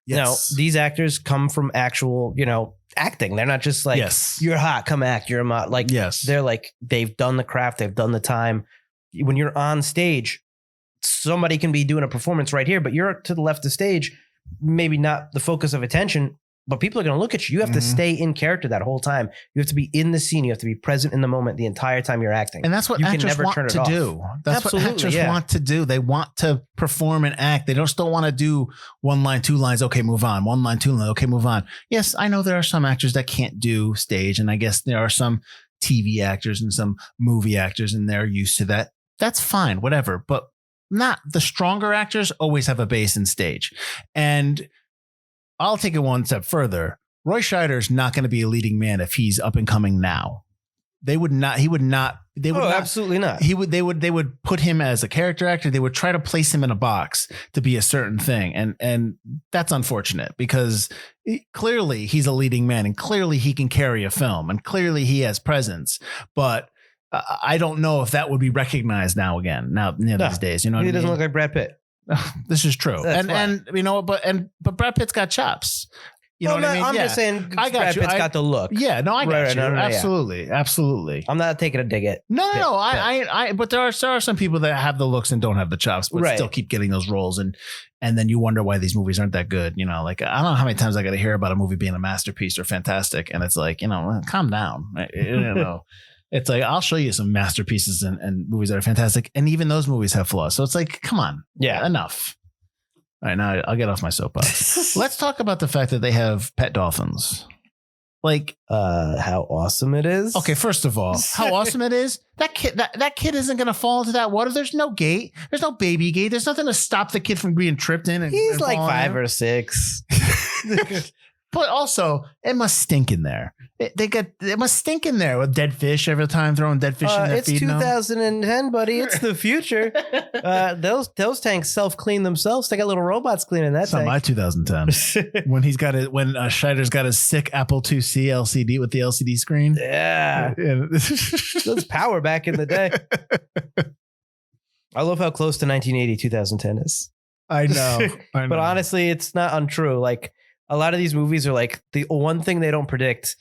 Yes. Now, these actors come from actual, acting. They're not just like, you're hot, come act, you're a mod. Like, they're like, they've done the craft, they've done the time. When you're on stage, somebody can be doing a performance right here, but you're to the left of the stage, maybe not the focus of attention, but people are going to look at you. You have to stay in character that whole time. You have to be in the scene. You have to be present in the moment the entire time you're acting. And that's what actors want to do. That's what actors want to do. They want to perform and act. They just don't want to do one line, two lines. Okay, move on. One line, two lines. Okay, move on. Yes, I know there are some actors that can't do stage. And I guess there are some TV actors and some movie actors, and they're used to that. That's fine, whatever. But not the stronger actors always have a base in stage. And I'll take it one step further. Roy Scheider is not going to be a leading man if he's up and coming now. They would not. He would not. They would absolutely not. He would. They would put him as a character actor. They would try to place him in a box to be a certain thing, and that's unfortunate because clearly he's a leading man, and clearly he can carry a film, and clearly he has presence. But I don't know if that would be recognized now these days. You know, he doesn't look like Brad Pitt. This is true. And but Brad Pitt's got chops. You know what I mean? I'm just saying Brad Pitt's got the look. Yeah, no, I got you. Absolutely. Absolutely. I'm not taking a dig at No, but there are some people that have the looks and don't have the chops, but still keep getting those roles. And then you wonder why these movies aren't that good. You know, like, I don't know how many times I got to hear about a movie being a masterpiece or fantastic. And it's like, calm down. It's like, I'll show you some masterpieces and movies that are fantastic. And even those movies have flaws. So it's like, come on. Yeah. Enough. All right. Now I'll get off my soapbox. Let's talk about the fact that they have pet dolphins. Like, how awesome it is. Okay. First of all, how awesome it is. That kid isn't going to fall into that water. There's no gate. There's no baby gate. There's nothing to stop the kid from being tripped in. He's like 5 or 6. But also, it must stink in there. It must stink in there with dead fish every time throwing dead fish in there. It's 2010, buddy. It's the future. Those tanks self-clean themselves. They got little robots cleaning that tank. Not my 2010. when Scheider's got his sick Apple IIc LCD with the LCD screen. Yeah. Those power back in the day. I love how close to 1980 2010 is. I know. But honestly, it's not untrue. Like, a lot of these movies are like the one thing they don't predict.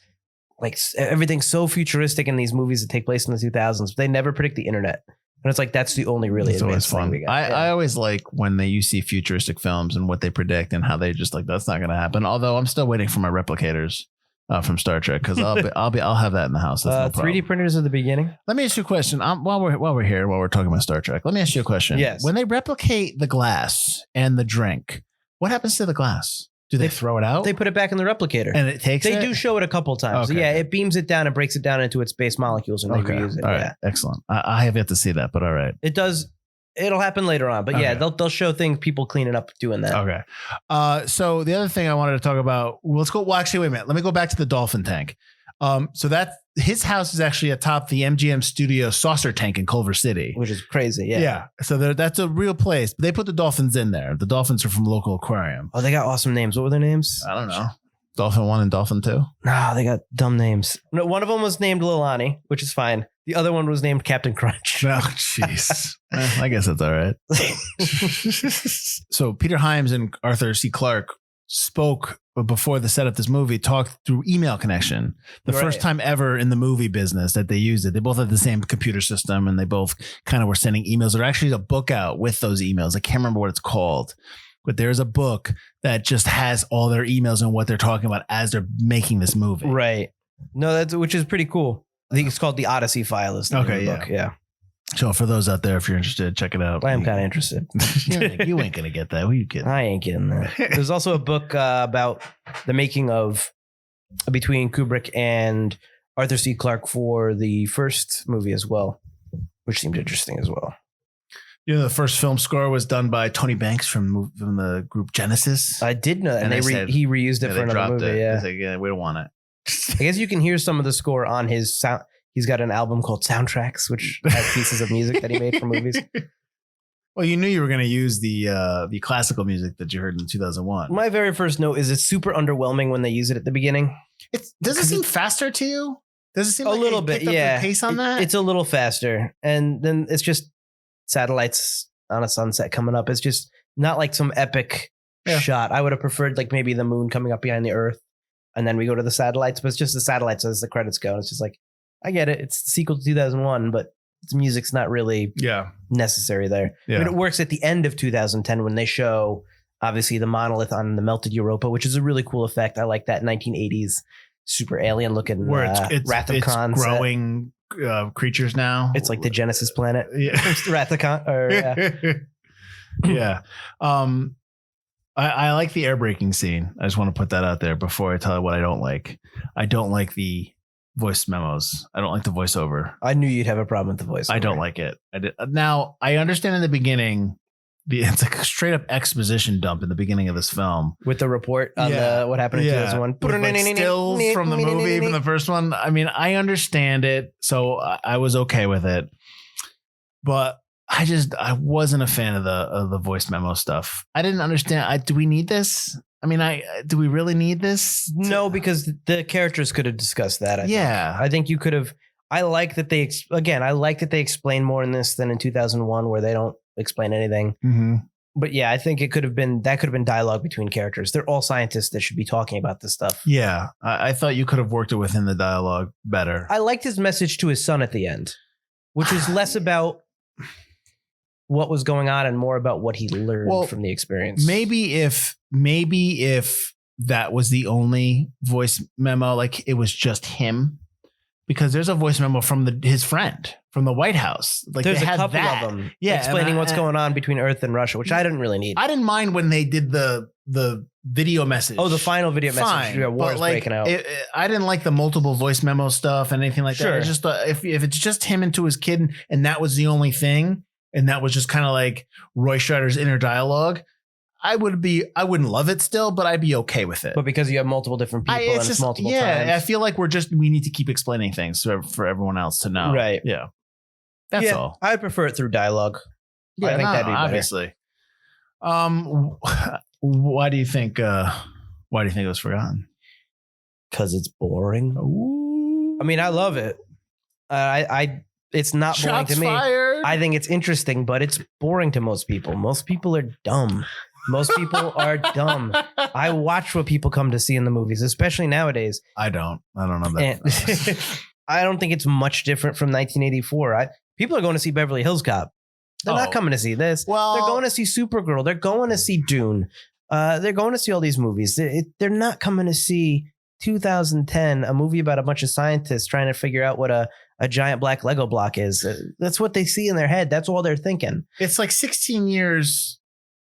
Like, everything's so futuristic in these movies that take place in the 2000s. They never predict the internet. And it's like, that's the only really advanced thing we got. I always like when you see futuristic films and what they predict and how they just like, that's not going to happen. Although I'm still waiting for my replicators from Star Trek, because I'll have that in the house. That's no 3D printers at the beginning. Let me ask you a question. While we're talking about Star Trek, let me ask you a question. Yes. When they replicate the glass and the drink, what happens to the glass? Do they throw it out? They put it back in the replicator. And it takes They do show it a couple times. Okay. Yeah, it beams it down and breaks it down into its base molecules and they reuse it. All right. Excellent. I have yet to see that, but all right. It does. It'll happen later on. But yeah, they'll show things, people cleaning up doing that. Okay. So the other thing I wanted to talk about, let's go. Well, actually, wait a minute. Let me go back to the dolphin tank. So that his house is actually atop the MGM Studio saucer tank in Culver City, which is crazy. Yeah. Yeah. So that's a real place. They put the dolphins in there. The dolphins are from a local aquarium. Oh, they got awesome names. What were their names? I don't know. Dolphin 1 and Dolphin 2. No, they got dumb names. No, one of them was named Lilani, which is fine. The other one was named Captain Crunch. Oh, jeez. I guess that's all right. So Peter Hyams and Arthur C. Clarke spoke before the set of this movie, talked through email connection. The first time ever in the movie business that they used it. They both had the same computer system and they both kind of were sending emails. There's actually a book out with those emails. I can't remember what it's called, but there's a book that just has all their emails and what they're talking about as they're making this movie. Right. No, which is pretty cool. I think it's called the Odyssey File. Is the book. Yeah. So for those out there, if you're interested, check it out. I am kind of interested. You ain't going to get that. Who are you kidding? I ain't getting that. There's also a book about the making of between Kubrick and Arthur C. Clarke for the first movie as well, which seemed interesting as well. You know, the first film score was done by Tony Banks from the group Genesis. I did know that. And he reused it for another movie. Yeah. Like, yeah, we don't want it. I guess you can hear some of the score on his sound. He's got an album called Soundtracks, which has pieces of music that he made for movies. Well, you knew you were going to use the classical music that you heard in 2001. My very first note is it's super underwhelming when they use it at the beginning. Does it seem faster to you? Does it seem a little bit? Yeah, pace on that. It's a little faster, and then it's just satellites on a sunset coming up. It's just not like some epic shot. I would have preferred like maybe the moon coming up behind the Earth, and then we go to the satellites. But it's just the satellites as the credits go. It's just like, I get it. It's the sequel to 2001, but its music's not really necessary there. Yeah. I mean, it works at the end of 2010 when they show obviously the monolith on the melted Europa, which is a really cool effect. I like that 1980s super alien looking where it's Wrath of Khan growing creatures now. It's like the Genesis planet. Yeah. Wrath of Khan. Yeah. I like the air braking scene. I just want to put that out there before I tell you what I don't like. I don't like the voice memos. I don't like the voiceover. I knew you'd have a problem with the voiceover. I don't like it. Now, I understand in the beginning, it's like a straight up exposition dump in the beginning of this film. With the report on what happened in 2001. With like stills from the movie, from the first one. I mean, I understand it. So I was okay with it. But I wasn't a fan of the voice memo stuff. I didn't understand. Do we need this? I mean, do we really need this? No, because the characters could have discussed that. I think you could have. I like that they explain more in this than in 2001, where they don't explain anything. Mm-hmm. But yeah, I think it could have been dialogue between characters. They're all scientists that should be talking about this stuff. Yeah, I thought you could have worked it within the dialogue better. I liked his message to his son at the end, which was less about what was going on and more about what he learned from the experience. Maybe if that was the only voice memo, like it was just him, because there's a voice memo from his friend from the White House. Like there's a couple of them, explaining what's going on between Earth and Russia, which I didn't really need. I didn't mind when they did the video message. Oh, the final video message. Yeah, war is breaking out. I didn't like the multiple voice memo stuff and anything like that. It's just if it's just him and to his kid, and that was the only thing, and that was just kind of like Roy Scheider's inner dialogue, I wouldn't love it still, but I'd be okay with it. But because you have multiple different people and it's multiple times. I feel like we need to keep explaining things for everyone else to know. Right. Yeah. That's all. I'd prefer it through dialogue. Yeah, I think that'd be better. Obviously. Why do you think it was forgotten? Because it's boring. Ooh. I mean, I love it. It's not boring to me. Fired. I think it's interesting, but it's boring to most people. Most people are dumb. Most people are dumb. I watch what people come to see in the movies, especially nowadays. I don't know that. I don't think it's much different from 1984. People are going to see Beverly Hills Cop. They're not coming to see this. Well, they're going to see Supergirl. They're going to see Dune. They're going to see all these movies. They're not coming to see 2010, a movie about a bunch of scientists trying to figure out what a giant black Lego block is. That's what they see in their head. That's all they're thinking. It's like 16 years.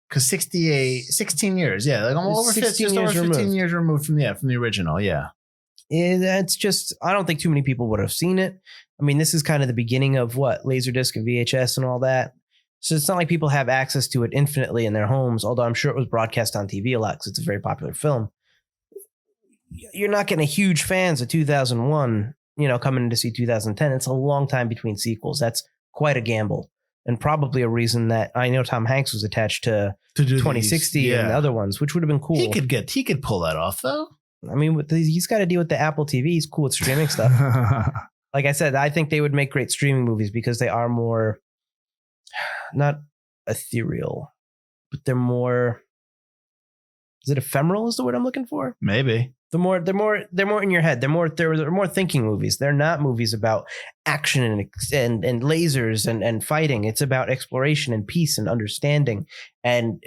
Because 16 years. Yeah. Like almost over 15 years removed from the original. Yeah. It's just, I don't think too many people would have seen it. I mean, this is kind of the beginning of Laserdisc and VHS and all that. So it's not like people have access to it infinitely in their homes, although I'm sure it was broadcast on TV a lot because it's a very popular film. You're not getting huge fans of 2001, coming in to see 2010. It's a long time between sequels. That's quite a gamble. And probably a reason that I know Tom Hanks was attached to 2060 and the other ones, which would have been cool. He could pull that off though. I mean, he's got to deal with the Apple TV. He's cool with streaming stuff. Like I said, I think they would make great streaming movies because they are more, not ethereal, but they're more. Is it ephemeral? Is the word I'm looking for? Maybe. They're more in your head. They're more thinking movies. They're not movies about action and lasers and fighting. It's about exploration and peace and understanding and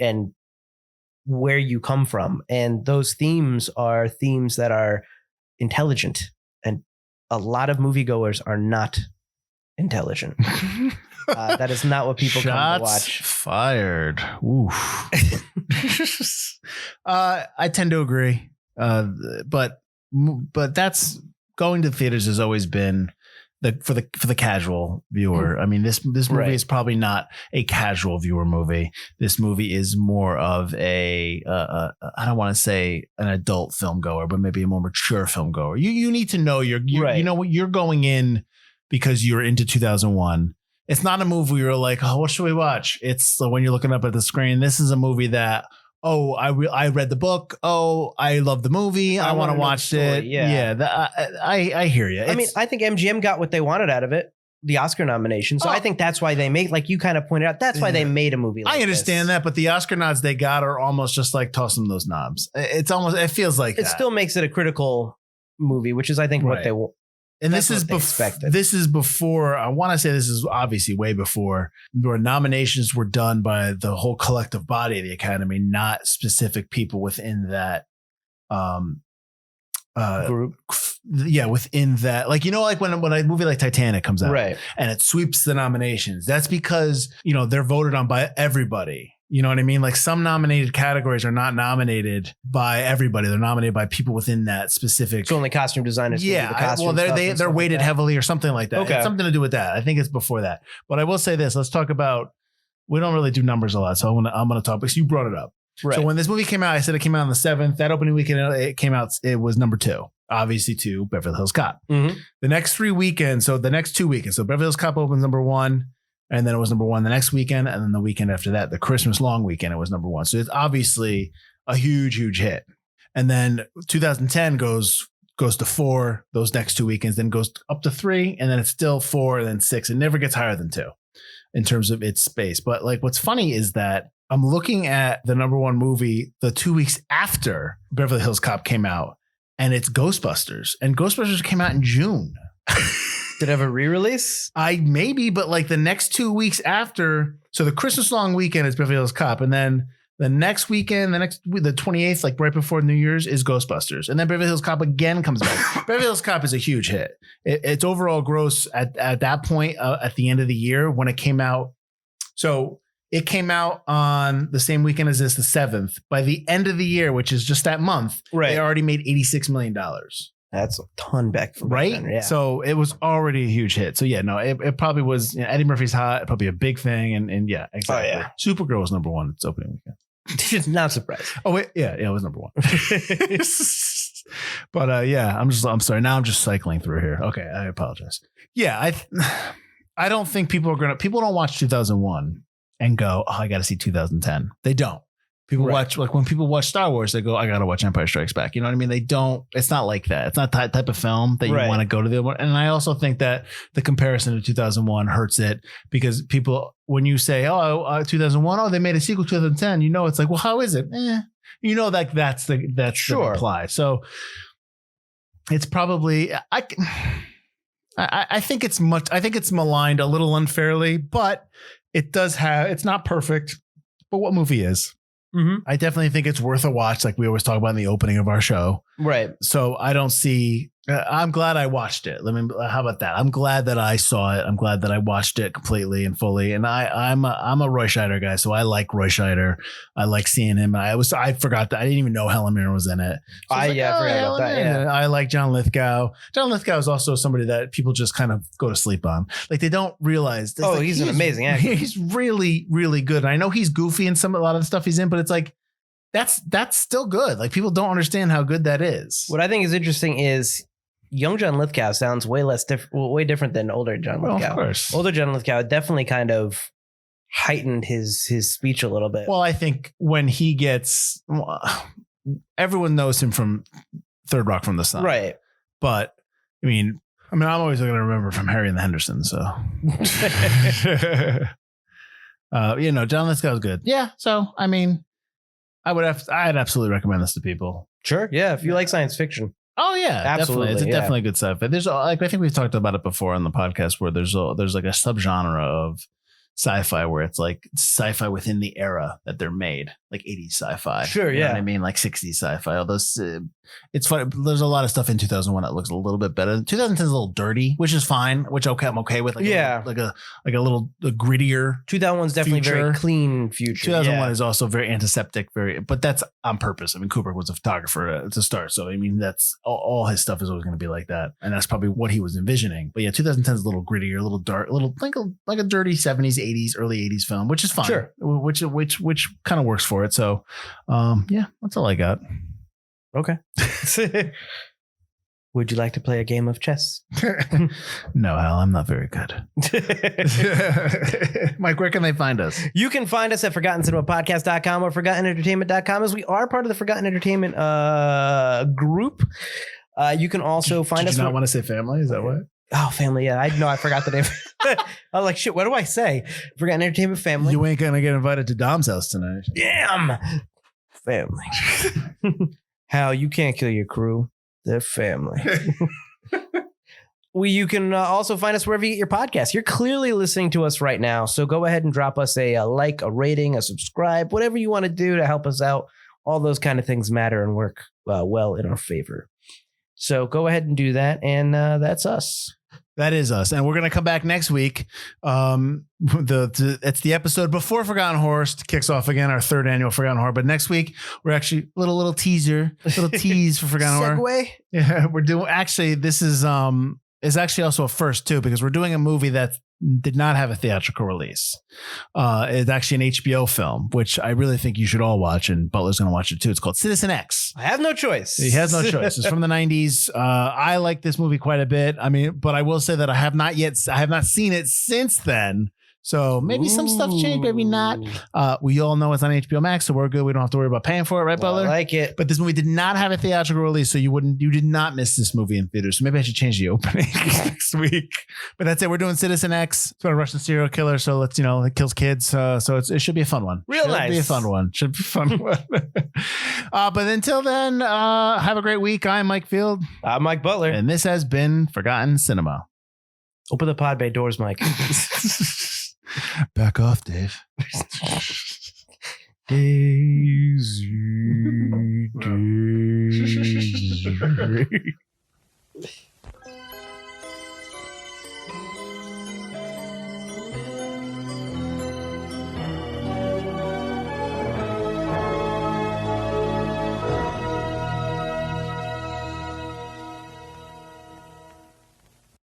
where you come from. And those themes are themes that are intelligent. And a lot of moviegoers are not intelligent. That is not what people come to watch. Shots fired. Oof. I tend to agree. But that's going to theaters has always been for the casual viewer. I mean, this movie is probably not a casual viewer movie. This movie is more of a I don't want to say an adult film goer, but maybe a more mature film goer. You need to know you know what you're going in because you're into 2001. It's not a movie where you're like, oh, what should we watch? It's when you're looking up at the screen. This is a movie that, oh, I read the book. Oh, I love the movie. I want to watch it. Yeah. I hear you. I mean, I think MGM got what they wanted out of it. the Oscar nomination. So I think that's why they made, like you kind of pointed out, that's why they made a movie like I understand that, but the Oscar nods they got are almost just like toss them those knobs. It feels like it still makes it a critical movie, which is I think what they want. And this is before, I want to say this is obviously way before, where nominations were done by the whole collective body of the Academy, not specific people within that group. Yeah, within that, like, like when a movie like Titanic comes out, right, and it sweeps the nominations, that's because they're voted on by everybody. You know what I mean? Like some nominated categories are not nominated by everybody; they're nominated by people within that specific. So only costume designers. Yeah, they're weighted heavily or something like that. Okay. It's something to do with that. I think it's before that. But I will say this: let's talk about. We don't really do numbers a lot, so I'm gonna talk because you brought it up. Right. So when this movie came out, I said it came out on the 7th. That opening weekend, it came out. It was number 2. Obviously, to Beverly Hills Cop. Mm-hmm. The next 3 weekends, so the next 2 weekends. So Beverly Hills Cop opens number 1, and then it was number 1 the next weekend, and then the weekend after that, the Christmas long weekend, it was number 1. So it's obviously a huge, huge hit. And then 2010 goes to 4 those next 2 weekends, then goes up to 3, and then it's still 4, and then 6. It never gets higher than 2 in terms of its space. But like, what's funny is that I'm looking at the number 1 movie the 2 weeks after Beverly Hills Cop came out, and it's Ghostbusters. And Ghostbusters came out in June. Did it have a re-release? Maybe, but like the next 2 weeks after, so the Christmas long weekend is Beverly Hills Cop, and then the next weekend, the 28th, like right before New Year's, is Ghostbusters. And then Beverly Hills Cop again comes back. Beverly Hills Cop is a huge hit. Its overall gross at that point, at the end of the year when it came out. So it came out on the same weekend as this, the 7th. By the end of the year, which is just that month, they already made $86 million. That's a ton back from right. Then, yeah. So it was already a huge hit. So yeah, no, it probably was. Eddie Murphy's hot, probably a big thing, and yeah, exactly. Oh, yeah. Supergirl was number 1. It's opening weekend. Not surprised. Oh wait, yeah, it was number 1. But yeah, I'm sorry. Now I'm just cycling through here. Okay, I apologize. Yeah, I don't think people don't watch 2001 and go, oh, I got to see 2010. They don't. People watch, like when people watch Star Wars, they go, I got to watch Empire Strikes Back. You know what I mean? They don't, it's not like that. It's not that type of film that you want to go to the one. And I also think that the comparison to 2001 hurts it because people, when you say, 2001, they made a sequel 2010, it's like, well, how is it? Like that's the reply. So it's probably, I think it's maligned a little unfairly, but it's not perfect, but what movie is? Mm-hmm. I definitely think it's worth a watch, like we always talk about in the opening of our show. Right. So I don't see. I'm glad I watched it. How about that? I'm glad that I saw it. I'm glad that I watched it completely and fully. And I'm a Roy Scheider guy, so I like Roy Scheider. I like seeing him. I forgot that I didn't even know Helen Mirren was in it. So I forgot about that. Yeah. I like John Lithgow. John Lithgow is also somebody that people just kind of go to sleep on. Like they don't realize. He's an amazing actor. He's really, really good. And I know he's goofy in a lot of the stuff he's in, but it's like that's still good. Like people don't understand how good that is. What I think is interesting is young John Lithgow sounds way different than older John Lithgow. Of course. Older John Lithgow definitely kind of heightened his speech a little bit. Well, I think when he gets, everyone knows him from Third Rock from the Sun. Right. But I mean, I'm always going to remember from Harry and the Hendersons. So, John Lithgow's good. Yeah. So, I'd absolutely recommend this to people. Sure. Yeah. If you like science fiction. Oh yeah, absolutely. It's definitely a good sci-fi. There's I think we've talked about it before on the podcast where there's like a subgenre of sci-fi where it's like sci-fi within the era that they're made, like 80s sci-fi. Sure, you know what I mean, like 60s sci-fi. Although it's funny, there's a lot of stuff in 2001 that looks a little bit better. 2010 is a little dirty, which is fine, which I'm okay with. Like a little grittier. 2001 is definitely very clean future. 2001 is also very antiseptic, but that's on purpose. Kubrick was a photographer to start, so that's all his stuff is always going to be like that, and that's probably what he was envisioning. But yeah, 2010 is a little grittier, a little dark, a little like a dirty 70s, 80s, early 80s film, which is fine. Sure. Which kind of works for it. So, that's all I got. Okay. Would you like to play a game of chess? No, Hal, I'm not very good. Mike, where can they find us? You can find us at ForgottenCinemaPodcast.com or ForgottenEntertainment.com, as we are part of the Forgotten Entertainment group. You can also find us. Did you not want to say family? Is that what? Oh, family. Yeah, I know. I forgot the name. I was like, shit, what do I say? Forgotten Entertainment Family. You ain't gonna get invited to Dom's house tonight. Damn. Family. How you can't kill your crew. They're family. You can also find us wherever you get your podcasts. You're clearly listening to us right now. So go ahead and drop us a like, a rating, a subscribe, whatever you want to do to help us out. All those kind of things matter and work well in our favor. So go ahead and do that. And that's us. That is us. And we're going to come back next week. It's the episode before Forgotten Horror kicks off again, our third annual Forgotten Horror. But next week, we're actually little teaser, little tease for Forgotten Horror. Segue? Yeah, we're doing, actually, this is actually also a first too, because we're doing a movie that did not have a theatrical release. It's actually an HBO film, which I really think you should all watch, and Butler's going to watch it too. It's called Citizen X. I have no choice. He has no choice. It's from the 90s. I like this movie quite a bit. I mean, but I will say that I have not seen it since then. So maybe some stuff changed, maybe not. We all know it's on HBO Max, so we're good. We don't have to worry about paying for it, right, Butler? I like it. But this movie did not have a theatrical release, so you did not miss this movie in theaters. So maybe I should change the opening next week. But that's it. We're doing Citizen X. It's about a Russian serial killer, so let's, it kills kids. So it should be a fun one. Should be a fun one. Should be a fun one. But until then, have a great week. I'm Mike Field. I'm Mike Butler. And this has been Forgotten Cinema. Open the pod bay doors, Mike. Back off, Dave. Daisy.